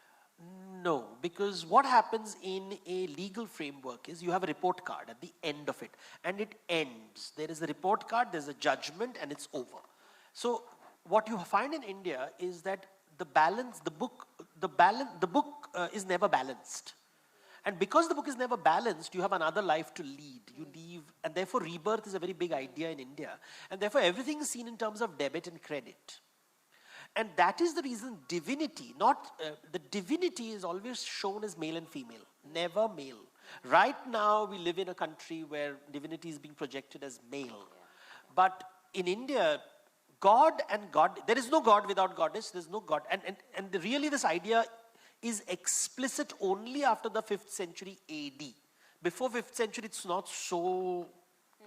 No, because what happens in a legal framework is you have a report card at the end of it, and it ends. There is a report card, there's a judgment, and it's over. So what you find in India is that the book is never balanced. And because the book is never balanced, you have another life to lead. You leave, and therefore rebirth is a very big idea in India. And therefore everything is seen in terms of debit and credit. And that is the reason divinity, the divinity is always shown as male and female, never male. Right now we live in a country where divinity is being projected as male. But in India, God and God, there is no God without goddess, there's no God. And really this idea is explicit only after the 5th century AD. Before 5th century, it's not so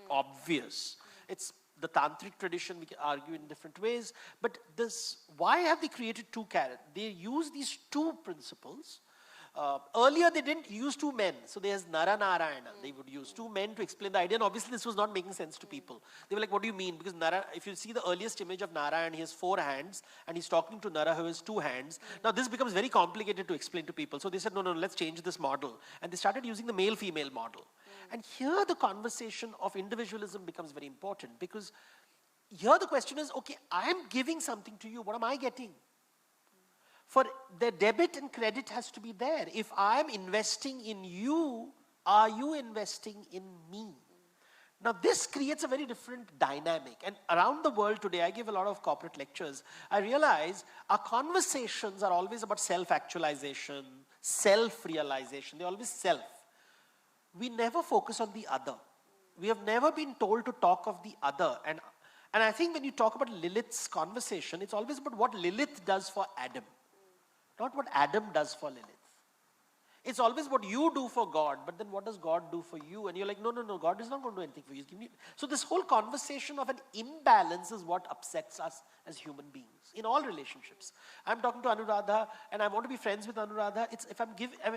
obvious. It's the tantric tradition, we can argue in different ways. But why have they created two characters? They use these two principles. Earlier they didn't use two men, so there's Nara Narayana. They would use two men to explain the idea, and obviously this was not making sense to people. They were like, what do you mean? Because Nara, if you see the earliest image of Narayan, he has 4 hands, and he's talking to Nara who has 2 hands. Now this becomes very complicated to explain to people. So they said, no, let's change this model. And they started using the male-female model. And here the conversation of individualism becomes very important, because here the question is, okay, I'm giving something to you, what am I getting? For the debit and credit has to be there. If I'm investing in you, are you investing in me? Now this creates a very different dynamic. And around the world today, I give a lot of corporate lectures. I realize our conversations are always about self-actualization, self-realization. They're always self. We never focus on the other. We have never been told to talk of the other. And I think when you talk about Lilith's conversation, it's always about what Lilith does for Adam. Not what Adam does for Lilith. It's always what you do for God, but then what does God do for you? And you're like, no, God is not going to do anything for you. So this whole conversation of an imbalance is what upsets us as human beings in all relationships. I'm talking to Anuradha, and I want to be friends with Anuradha. If I'm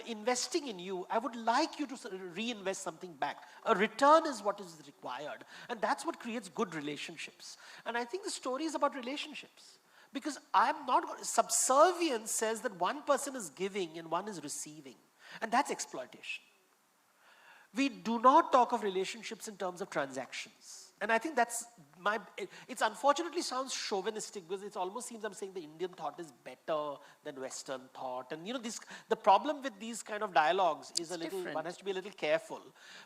investing in you, I would like you to reinvest something back. A return is what is required. And that's what creates good relationships. And I think the story is about relationships. Because subservience says that one person is giving and one is receiving. And that's exploitation. We do not talk of relationships in terms of transactions. And I think it unfortunately sounds chauvinistic, because it almost seems I'm saying the Indian thought is better than Western thought. And the problem with these kind of dialogues is one has to be a little careful.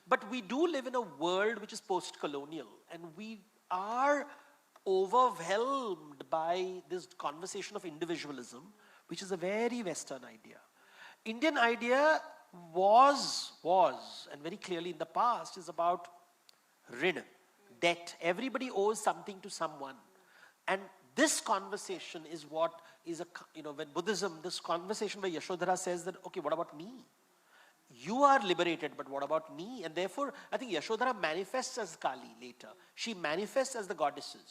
But we do live in a world which is post-colonial. And we are overwhelmed by this conversation of individualism, which is a very Western idea. Indian idea was, and very clearly in the past, is about rin, debt. Everybody owes something to someone. And this conversation is what is when Buddhism, this conversation where Yashodhara says that, okay, what about me? You are liberated, but what about me? And therefore, I think Yashodhara manifests as Kali later. She manifests as the goddesses.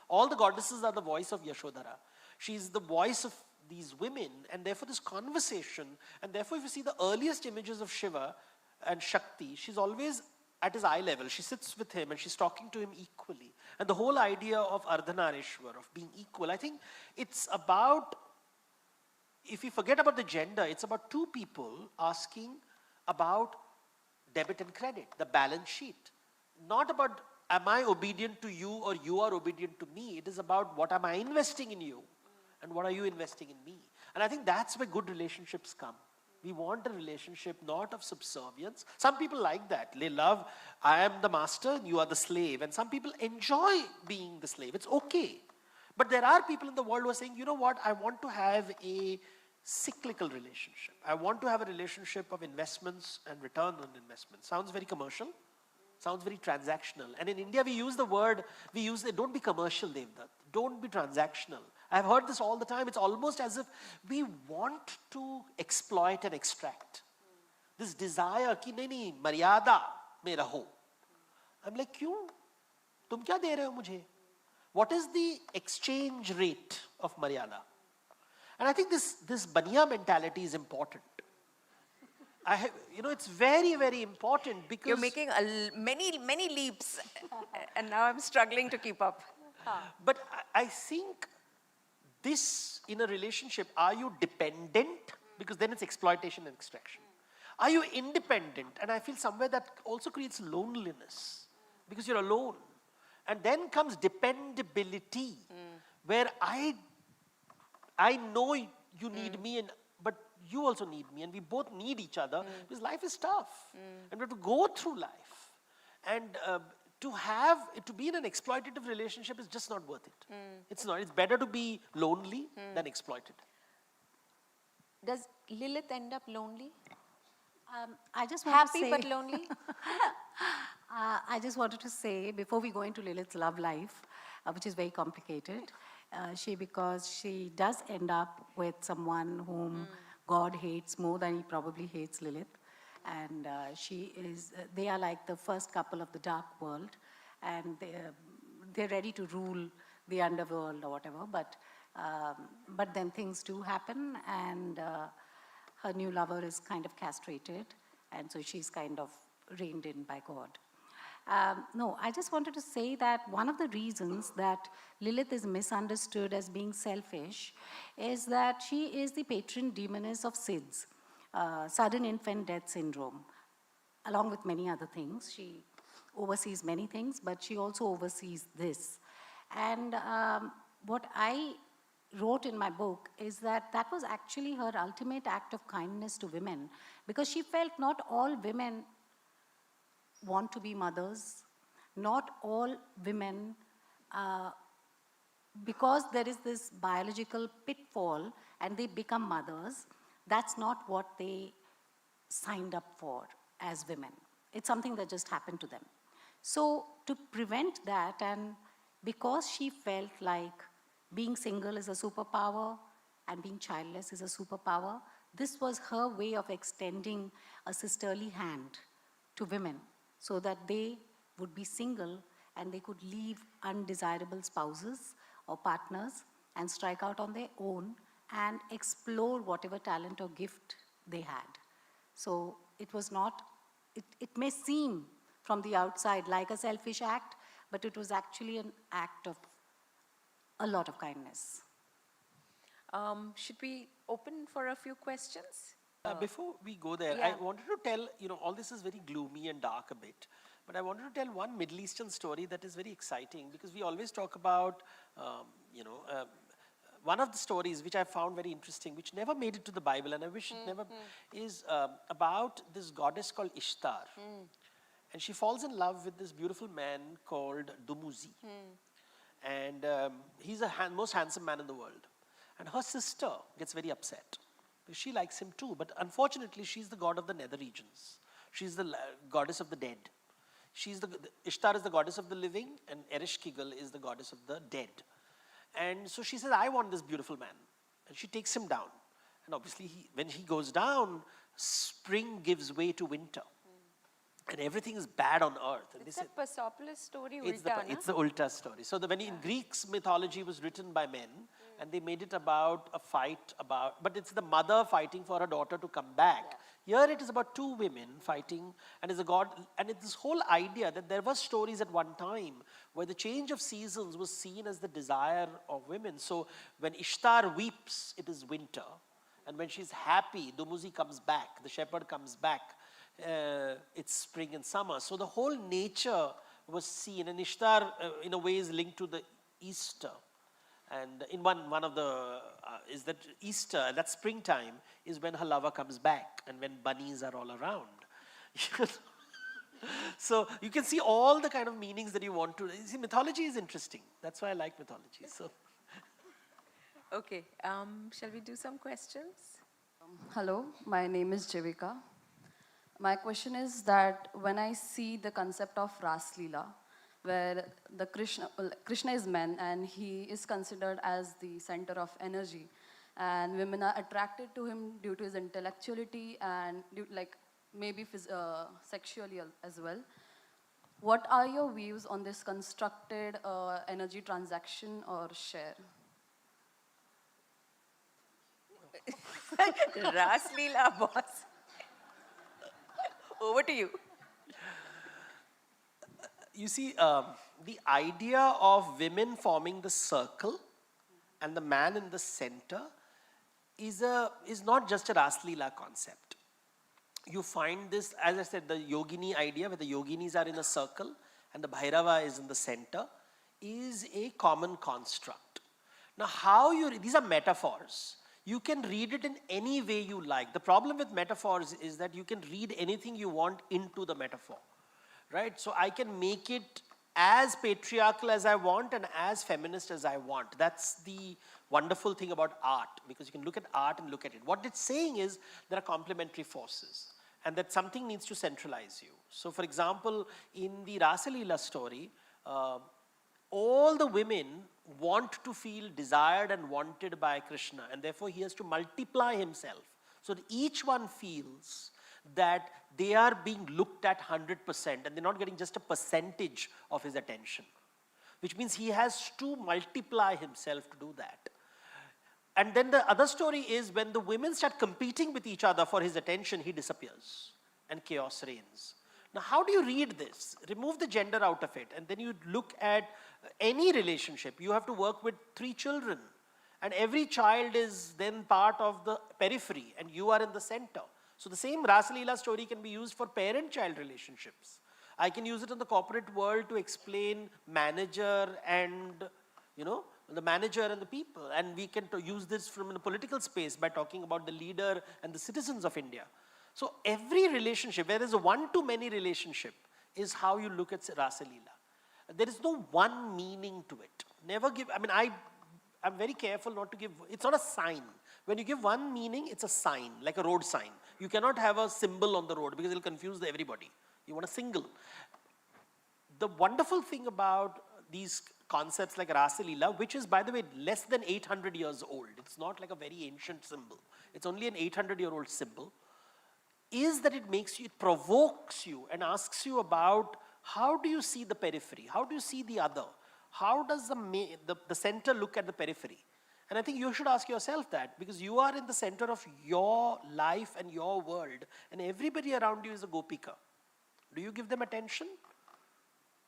All the goddesses are the voice of Yashodhara. She is the voice of these women, and therefore this conversation, and therefore if you see the earliest images of Shiva and Shakti, she's always at his eye level. She sits with him and she's talking to him equally. And the whole idea of Ardhanarishwar, of being equal, I think it's about, if you forget about the gender, it's about two people asking about debit and credit, the balance sheet. Not about, am I obedient to you or you are obedient to me? It is about, what am I investing in you and what are you investing in me? And I think that's where good relationships come. We want a relationship not of subservience. Some people like that. They love, I am the master, you are the slave. And some people enjoy being the slave. It's okay. But there are people in the world who are saying, you know what, I want to have a cyclical relationship. I want to have a relationship of investments and return on investment. Sounds very commercial. Sounds very transactional. And in India, we use the word, don't be commercial, Devdutt. Don't be transactional. I've heard this all the time. It's almost as if we want to exploit and extract. This desire, ki nahi, maryada mein raho. I'm like, kyun? Tum kya de rahe ho mujhe? What is the exchange rate of maryada? And I think this baniya mentality is important. It's very, very important because... You're making many leaps, and now I'm struggling to keep up. But I think this, in a relationship, are you dependent? Because then it's exploitation and extraction. Are you independent? And I feel somewhere that also creates loneliness, because you're alone. And then comes dependability, where I know you need me, but you also need me, and we both need each other because life is tough, and we have to go through life. And to be in an exploitative relationship is just not worth it. It's not. It's better to be lonely than exploited. Does Lilith end up lonely? I just want to Happy say, but lonely? I just wanted to say, before we go into Lilith's love life, which is very complicated, because she does end up with someone whom God hates more than he probably hates Lilith. And they are like the first couple of the dark world, and they're ready to rule the underworld or whatever, but then things do happen, and her new lover is kind of castrated, and so she's kind of reined in by God. No, I just wanted to say that one of the reasons that Lilith is misunderstood as being selfish is that she is the patron demoness of SIDS, sudden infant death syndrome, along with many other things. She oversees many things, but she also oversees this. And what I wrote in my book is that that was actually her ultimate act of kindness to women, because she felt not all women want to be mothers, not all women, because there is this biological pitfall and they become mothers, that's not what they signed up for as women. It's something that just happened to them. So to prevent that, and because she felt like being single is a superpower and being childless is a superpower, this was her way of extending a sisterly hand to women so that they would be single and they could leave undesirable spouses or partners and strike out on their own and explore whatever talent or gift they had. So it was not, it may seem from the outside like a selfish act, but it was actually an act of a lot of kindness. Should we open for a few questions? Before we go there, Yeah. I wanted to tell, all this is very gloomy and dark a bit, but I wanted to tell one Middle Eastern story that is very exciting, because we always talk about, one of the stories which I found very interesting, which never made it to the Bible, and I wish it never, is about this goddess called Ishtar. And she falls in love with this beautiful man called Dumuzi. And he's the most handsome man in the world. And her sister gets very upset, because she likes him too, but unfortunately she's the god of the nether regions. She's the goddess of the dead. Ishtar is the goddess of the living, and Ereshkigal is the goddess of the dead. And so she says, I want this beautiful man. And she takes him down. And obviously when he goes down, spring gives way to winter. And everything is bad on earth. And It's a Persepolis story, it's Ulta, the Ulta story. So when in Greek's mythology was written by men, and they made it about a fight but it's the mother fighting for her daughter to come back. Here it is about two women fighting, and it's a god, and it's this whole idea that there were stories at one time where the change of seasons was seen as the desire of women. So when Ishtar weeps, it is winter. And when she's happy, Dumuzi comes back, the shepherd comes back, it's spring and summer. So the whole nature was seen, and Ishtar in a way is linked to the Easter. And in one of the, is that Easter, that springtime, is when her lover comes back and when bunnies are all around. So you can see all the kind of meanings that you want to, see, mythology is interesting. That's why I like mythology. So. Okay, shall we do some questions? Hello, my name is Jivika. My question is that when I see the concept of Ras Leela, where the Krishna is man and he is considered as the center of energy, and women are attracted to him due to his intellectuality and maybe sexually as well. What are your views on this constructed energy transaction or share? Ras Leela, boss. Over to you. You see, the idea of women forming the circle and the man in the center is not just a Ras Leela concept. You find this, as I said, the yogini idea, where the yoginis are in a circle and the Bhairava is in the center, is a common construct. Now, these are metaphors. You can read it in any way you like. The problem with metaphors is that you can read anything you want into the metaphor, right? So I can make it as patriarchal as I want and as feminist as I want. That's the wonderful thing about art, because you can look at art and look at it. What it's saying is there are complementary forces and that something needs to centralize you. So for example, in the Rasalila story, all the women want to feel desired and wanted by Krishna, and therefore he has to multiply himself so that each one feels that they are being looked at 100% and they're not getting just a percentage of his attention, which means he has to multiply himself to do that. And then the other story is when the women start competing with each other for his attention, he disappears and chaos reigns. Now, how do you read this? Remove the gender out of it, and then you look at any relationship. You have to work with 3 children, and every child is then part of the periphery, and you are in the center. So the same Rasalila story can be used for parent-child relationships. I can use it in the corporate world to explain manager and, the manager and the people. And we can use this from in the political space by talking about the leader and the citizens of India. So every relationship, where there's a one-to-many relationship, is how you look at Rasalila. There is no one meaning to it. Never give, I'm very careful not to give, it's not a sign. When you give one meaning, it's a sign, like a road sign. You cannot have a symbol on the road because it'll confuse everybody. You want a single. The wonderful thing about these concepts like Rasalila, which is, by the way, less than 800 years old. It's not like a very ancient symbol. It's only an 800-year-old symbol. Is that it provokes you and asks you about how do you see the periphery? How do you see the other? How does the center look at the periphery? And I think you should ask yourself that, because you are in the center of your life and your world, and everybody around you is a gopika. Do you give them attention?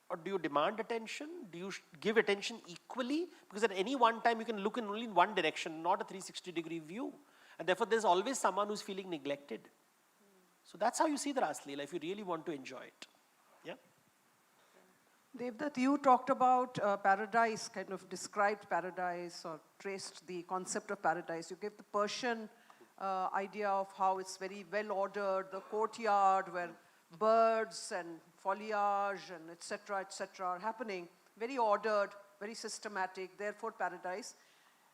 Or do you demand attention? Do you give attention equally? Because at any one time you can look in only in one direction, not a 360-degree view. And therefore there's always someone who's feeling neglected. So that's how you see the Rasalila if you really want to enjoy it. Yeah? Devdutt, you talked about paradise, kind of described paradise or traced the concept of paradise. You gave the Persian idea of how it's very well ordered, the courtyard where birds and foliage and et cetera, are happening, very ordered, very systematic, therefore paradise.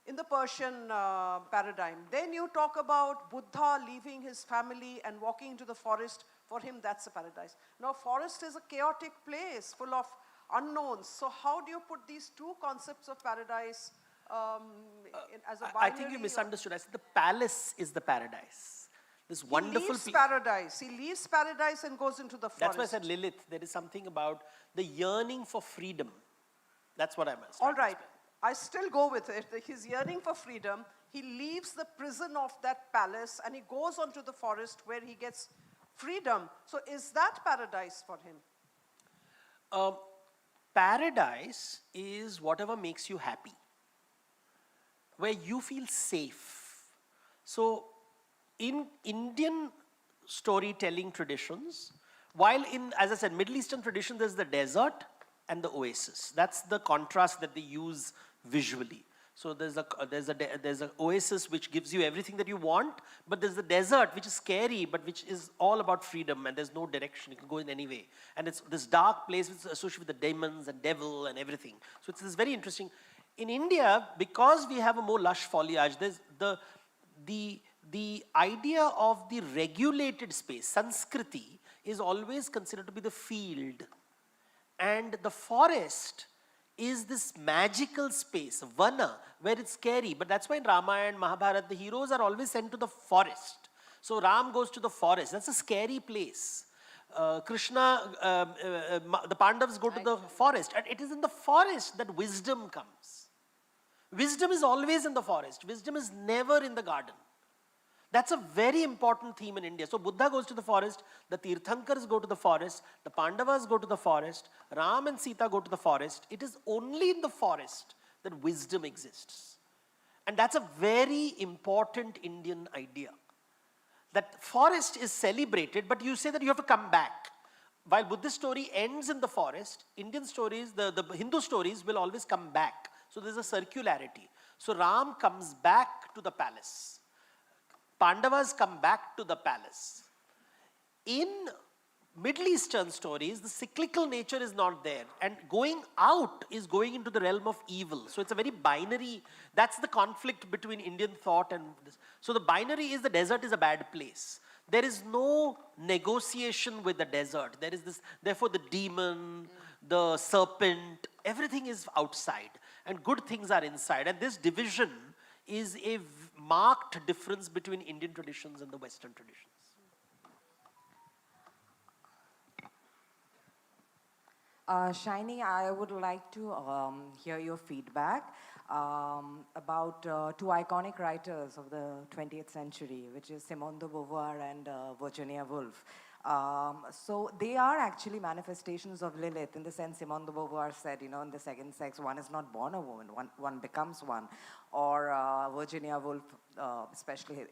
In the Persian paradigm. Then you talk about Buddha leaving his family and walking into the forest. For him, that's a paradise. Now, forest is a chaotic place full of unknowns. So how do you put these two concepts of paradise as a binary? I think you misunderstood. I said the palace is the paradise. This wonderful He leaves paradise. He leaves paradise and goes into the forest. That's why I said Lilith. There is something about the yearning for freedom. That's what I meant. All right. I still go with it. He's yearning for freedom. He leaves the prison of that palace and he goes onto the forest where he gets freedom. So is that paradise for him? Paradise is whatever makes you happy, where you feel safe. So in Indian storytelling traditions, while in, as I said, Middle Eastern tradition, there's the desert and the oasis. That's the contrast that they use visually. So there's a oasis which gives you everything that you want, but there's the desert which is scary, but which is all about freedom and there's no direction. You can go in any way. And it's this dark place which is associated with the demons and devil and everything. So it's this very interesting. In India, because we have a more lush foliage, there's the idea of the regulated space, Sanskriti, is always considered to be the field. And the forest is this magical space, Vana, where it's scary. But that's why in Ramayana and Mahabharata, the heroes are always sent to the forest. So Ram goes to the forest. That's a scary place. Krishna, the Pandavas go to the forest. And it is in the forest that wisdom comes. Wisdom is always in the forest. Wisdom is never in the garden. That's a very important theme in India. So Buddha goes to the forest, the Tirthankars go to the forest, the Pandavas go to the forest, Ram and Sita go to the forest. It is only in the forest that wisdom exists. And that's a very important Indian idea. That forest is celebrated, but you say that you have to come back. While Buddhist story ends in the forest, Indian stories, the Hindu stories will always come back. So there's a circularity. So Ram comes back to the palace. Pandavas come back to the palace. In Middle Eastern stories, the cyclical nature is not there. And going out is going into the realm of evil. So it's a very binary, that's the conflict between Indian thought and this. So the binary is the desert is a bad place. There is no negotiation with the desert. There is this, therefore the demon, the serpent, everything is outside. And good things are inside. And this division is a marked difference between Indian traditions and the Western traditions. Shiny, I would like to hear your feedback about two iconic writers of the 20th century, which is Simone de Beauvoir and Virginia Woolf. So they are actually manifestations of Lilith, in the sense Simone de Beauvoir said, in the second sex, one is not born a woman, one becomes one. Or Virginia Woolf, especially,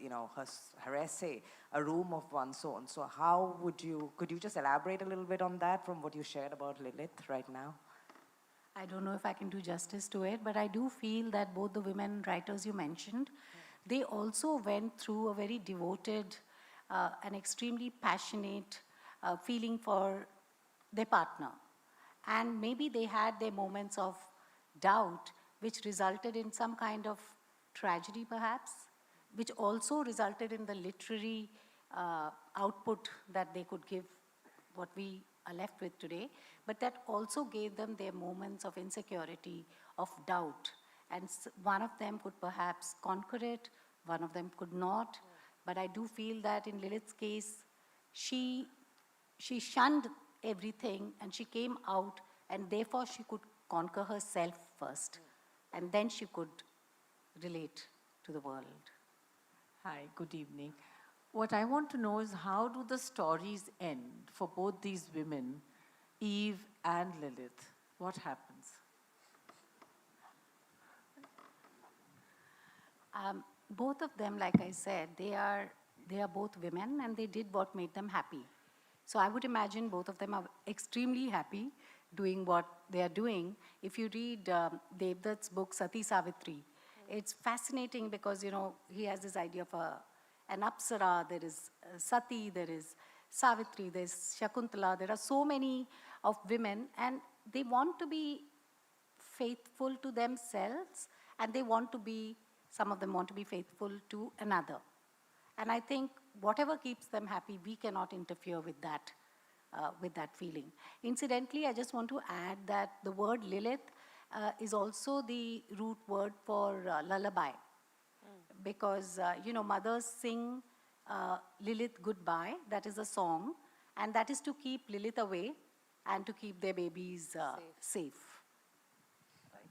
her essay, A Room of One's Own. So how could you just elaborate a little bit on that from what you shared about Lilith right now? I don't know if I can do justice to it, but I do feel that both the women writers you mentioned, they also went through a very devoted and extremely passionate feeling for their partner. And maybe they had their moments of doubt, which resulted in some kind of tragedy perhaps, which also resulted in the literary output that they could give, what we are left with today, but that also gave them their moments of insecurity, of doubt. And one of them could perhaps conquer it, one of them could not. But I do feel that in Lilith's case, she shunned everything and she came out, and therefore she could conquer herself first. And then she could relate to the world. Hi, good evening. What I want to know is, how do the stories end for both these women, Eve and Lilith? What happens? Both of them, like I said, they are both women, and they did what made them happy. So I would imagine both of them are extremely happy doing what they are doing. If you read Devdutt's book, Sati Savitri, it's fascinating because, he has this idea of an Apsara, there is Sati, there is Savitri, there's Shakuntala, there are so many of women, and they want to be faithful to themselves, and some of them want to be faithful to another. And I think whatever keeps them happy, we cannot interfere with that feeling. Incidentally, I just want to add that the word Lilith is also the root word for lullaby. Because, mothers sing Lilith goodbye, that is a song, and that is to keep Lilith away and to keep their babies safe.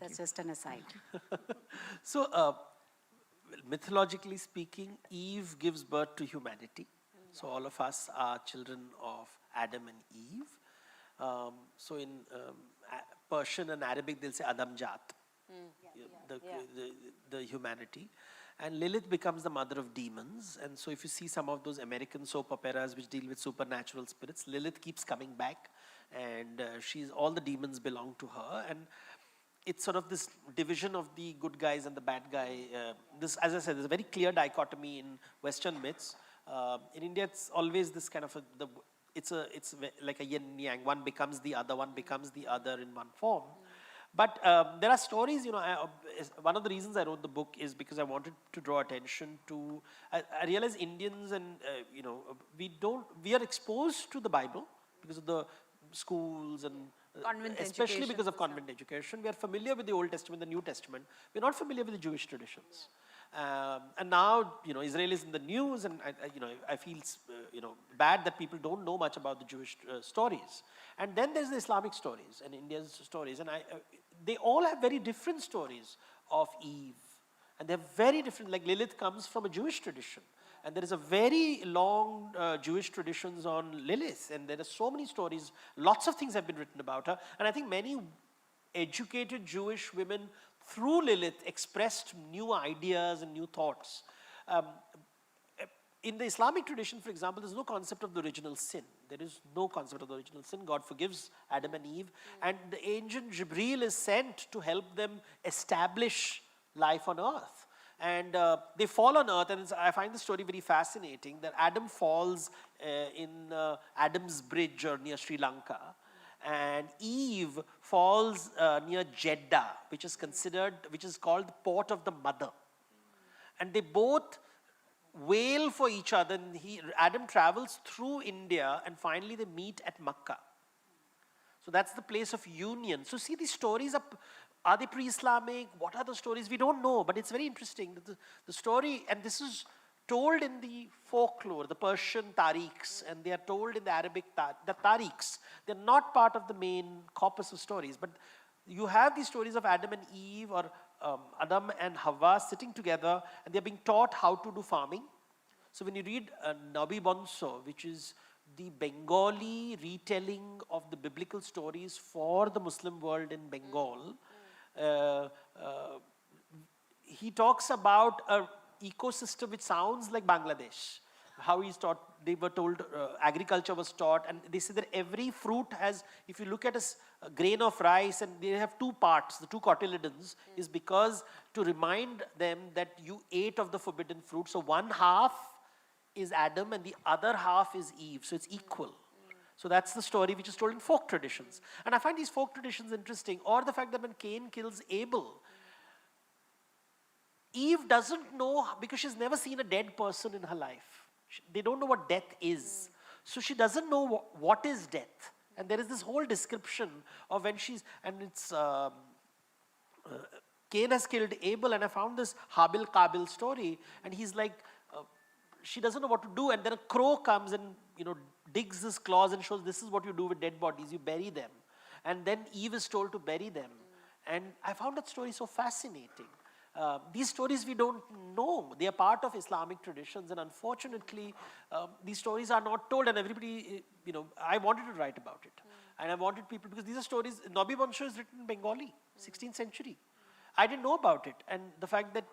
That's just an aside. So, mythologically speaking, Eve gives birth to humanity. So all of us are children of Adam and Eve. So in Persian and Arabic, they'll say Adam Jat, the humanity. And Lilith becomes the mother of demons. And so if you see some of those American soap operas which deal with supernatural spirits, Lilith keeps coming back, and all the demons belong to her. And it's sort of this division of the good guys and the bad guy. This, as I said, there's a very clear dichotomy in Western myths. In India, it's always this kind of it's like a yin yang. One becomes the other. One becomes the other in one form. But there are stories. One of the reasons I wrote the book is because I wanted to draw attention to. I realize Indians and we are exposed to the Bible because of the schools and. Especially because of convent education. We are familiar with the Old Testament, the New Testament. We're not familiar with the Jewish traditions. And now, Israel is in the news, and I feel, bad that people don't know much about the Jewish stories. And then there's the Islamic stories and India's stories. And they all have very different stories of Eve. And they're very different. Like Lilith comes from a Jewish tradition. And there is a very long Jewish traditions on Lilith, and there are so many stories, lots of things have been written about her. And I think many educated Jewish women through Lilith expressed new ideas and new thoughts. in the Islamic tradition, for example, there's no concept of the original sin. There is no concept of the original sin. God forgives Adam and Eve, and the angel Jibreel is sent to help them establish life on earth. And they fall on earth, and I find the story very fascinating that Adam falls in Adam's bridge or near Sri Lanka, and Eve falls near Jeddah, which is called the port of the mother. And they both wail for each other, and Adam travels through India, and finally they meet at Makkah. So that's the place of union. So see, these stories are they pre-Islamic? What are the stories? We don't know, but it's very interesting. The story, and this is told in the folklore, the Persian tariqs, and they are told in the Arabic the tariqs. They're not part of the main corpus of stories, but you have these stories of Adam and Eve, or Adam and Hawa sitting together, and they're being taught how to do farming. So when you read Nabi Bonso, which is the Bengali retelling of the biblical stories for the Muslim world in Bengal, he talks about an ecosystem which sounds like Bangladesh. How he's taught, they were told agriculture was taught, and they say that every fruit has, if you look at a grain of rice, and they have two parts, the two cotyledons, is because to remind them that you ate of the forbidden fruit. So one half is Adam and the other half is Eve, so it's equal. So that's the story which is told in folk traditions. And I find these folk traditions interesting, or the fact that when Cain kills Abel, Eve doesn't know, because she's never seen a dead person in her life. They don't know what death is. So she doesn't know what is death. And there is this whole description of when she's, and it's, Cain has killed Abel, and I found this Habil-Kabil story, and he's like, she doesn't know what to do, and then a crow comes and, digs his claws and shows this is what you do with dead bodies, you bury them. And then Eve is told to bury them. And I found that story so fascinating. These stories we don't know. They are part of Islamic traditions, and unfortunately, these stories are not told, and everybody, I wanted to write about it. And I wanted people, because these are stories, Nabi Bansho is written in Bengali, 16th century. I didn't know about it. And the fact that,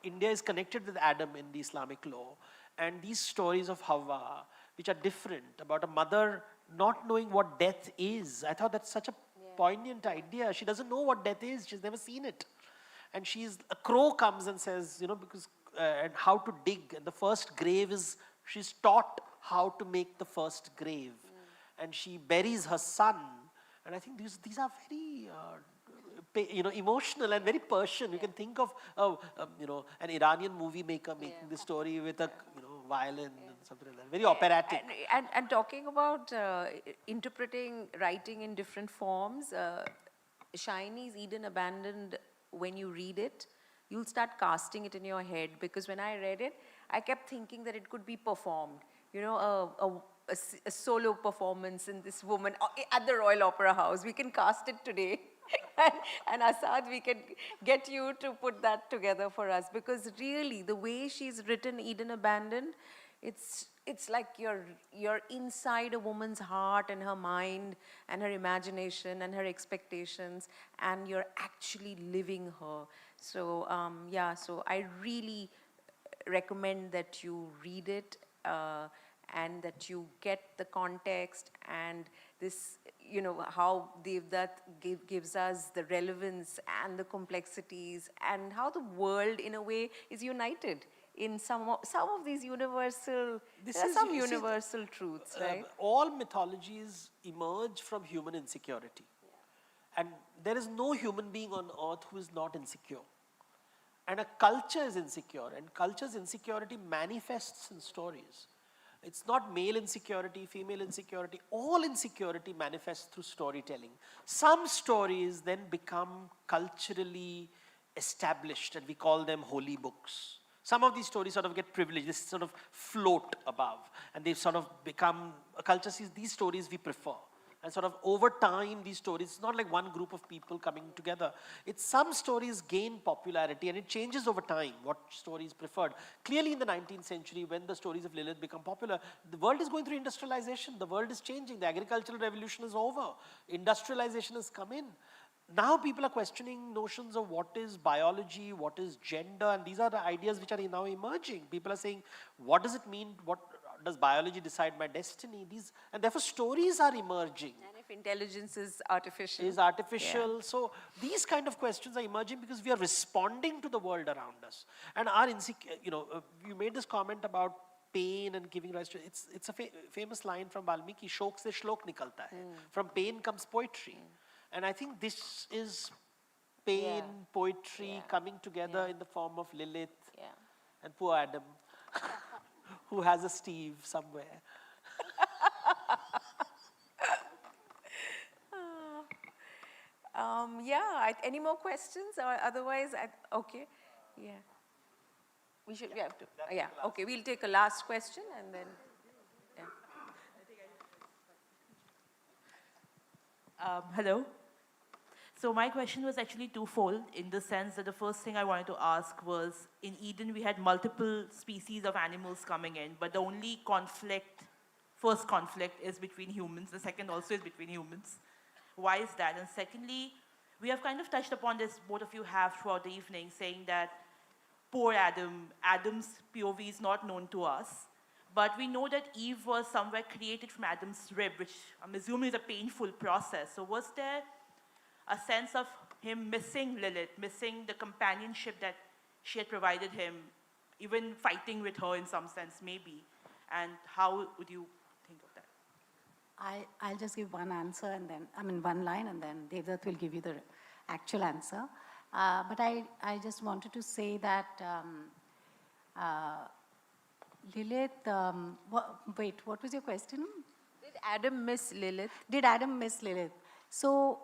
India is connected with Adam in the Islamic law, and these stories of Hawa, which are different, about a mother not knowing what death is. I thought that's such a poignant idea. She doesn't know what death is. She's never seen it. And a crow comes and says, and how to dig. And the first grave she's taught how to make the first grave. And she buries her son. And I think these are very, emotional and very Persian. You can think of, an Iranian movie maker making this story with a, violin and something like that. Very operatic. And talking about interpreting writing in different forms, Shiny's Eden Abandoned, when you read it, you'll start casting it in your head, because when I read it, I kept thinking that it could be performed. A solo performance in this woman at the Royal Opera House. We can cast it today. and Asad, we can get you to put that together for us, because really the way she's written Eden Abandoned, it's like you're inside a woman's heart and her mind and her imagination and her expectations, and you're actually living her. So so I really recommend that you read it and that you get the context and this, how that gives us the relevance and the complexities, and how the world in a way is united in some of these universal, universal truths, right? All mythologies emerge from human insecurity. And there is no human being on earth who is not insecure. And a culture is insecure, and culture's insecurity manifests in stories. It's not male insecurity, female insecurity. All insecurity manifests through storytelling. Some stories then become culturally established, and we call them holy books. Some of these stories sort of get privileged, they sort of float above, and they've sort of become, a culture sees these stories we prefer. And sort of over time, these stories, it's not like one group of people coming together. It's some stories gain popularity, and it changes over time, what story is preferred. Clearly in the 19th century, when the stories of Lilith become popular, the world is going through industrialization. The world is changing. The agricultural revolution is over. Industrialization has come in. now people are questioning notions of what is biology, what is gender, and these are the ideas which are now emerging. People are saying, what does it mean? What does biology decide my destiny? And therefore stories are emerging. And if intelligence is artificial. Is artificial. So these kind of questions are emerging because we are responding to the world around us. And our you made this comment about pain and giving rise to, it's a famous line from Valmiki, shok se shlok nikalta hai. From pain comes poetry. And I think this is pain, poetry coming together in the form of Lilith and poor Adam, who has a Steve somewhere. Any more questions or otherwise, okay, we have to, okay, we'll take a last question and then, Hello. So my question was actually twofold in the sense that the first thing I wanted to ask was, in Eden we had multiple species of animals coming in, but the only first conflict is between humans, the second also is between humans. Why is that? And secondly, we have kind of touched upon this, both of you have throughout the evening, saying that poor Adam's POV is not known to us, but we know that Eve was somewhere created from Adam's rib, which I'm assuming is a painful process. So was there a sense of him missing Lilith, missing the companionship that she had provided him, even fighting with her in some sense, maybe? And how would you think of that? I'll just give one answer and then, one line, and then Devdutt will give you the actual answer. But I just wanted to say that Lilith, wait, what was your question? did Adam miss Lilith? Did Adam miss Lilith? So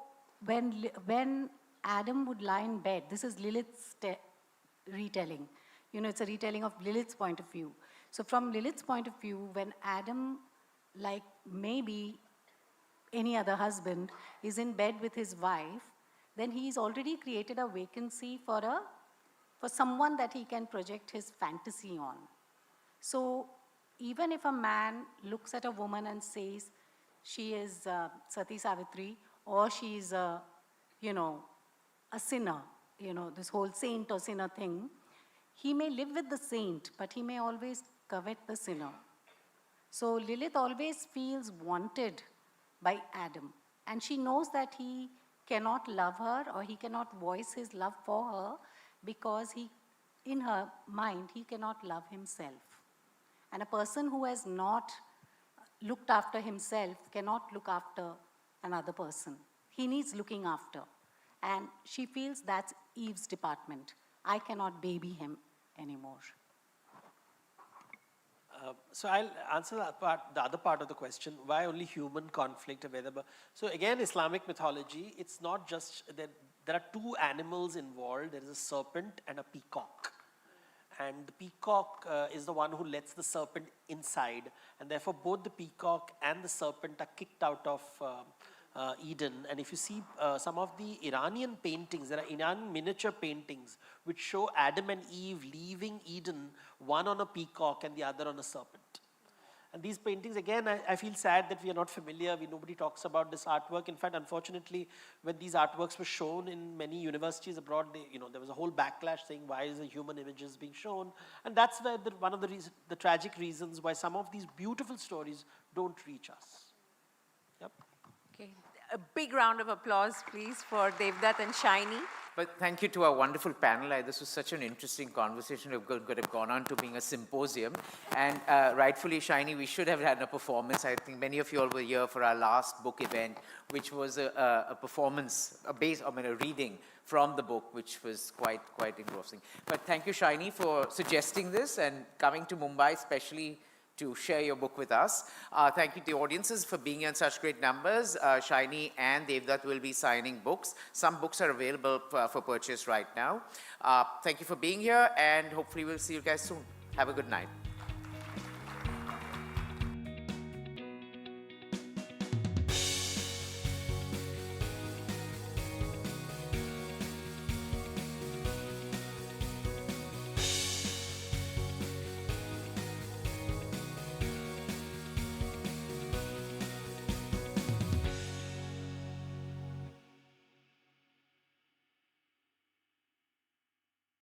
when Adam would lie in bed, this is Lilith's retelling. It's a retelling of Lilith's point of view. So from Lilith's point of view, when Adam, like maybe any other husband, is in bed with his wife, then he's already created a vacancy for someone that he can project his fantasy on. So even if a man looks at a woman and says she is Sati Savitri, or she is a sinner, this whole saint or sinner thing, he may live with the saint, but he may always covet the sinner. So Lilith always feels wanted by Adam, and she knows that he cannot love her or he cannot voice his love for her because in her mind, he cannot love himself. And a person who has not looked after himself cannot look after another person. He needs looking after. And she feels that's Eve's department. I cannot baby him anymore. So I'll answer the other part of the question, why only human conflict available? So again, Islamic mythology, it's not just that there are two animals involved. There is a serpent and a peacock. And the peacock is the one who lets the serpent inside. And therefore, both the peacock and the serpent are kicked out of Eden. And if you see some of the Iranian paintings, there are Iranian miniature paintings which show Adam and Eve leaving Eden, one on a peacock and the other on a serpent. And these paintings, again, I feel sad that we are not familiar. Nobody talks about this artwork. In fact, unfortunately, when these artworks were shown in many universities abroad, there was a whole backlash saying, why is the human images being shown? And that's where one of the tragic reasons why some of these beautiful stories don't reach us. Yep. Okay, a big round of applause, please, for Devdutt and Shiny. But thank you to our wonderful panel. This was such an interesting conversation. It could have gone on to being a symposium. And rightfully, Shiny, we should have had a performance. I think many of you all were here for our last book event, which was a performance, a reading from the book, which was quite engrossing. But thank you, Shiny, for suggesting this and coming to Mumbai, especially to share your book with us. Thank you to the audiences for being in such great numbers. Shiny and Devdutt will be signing books. Some books are available for purchase right now. Thank you for being here, and hopefully we'll see you guys soon. Have a good night.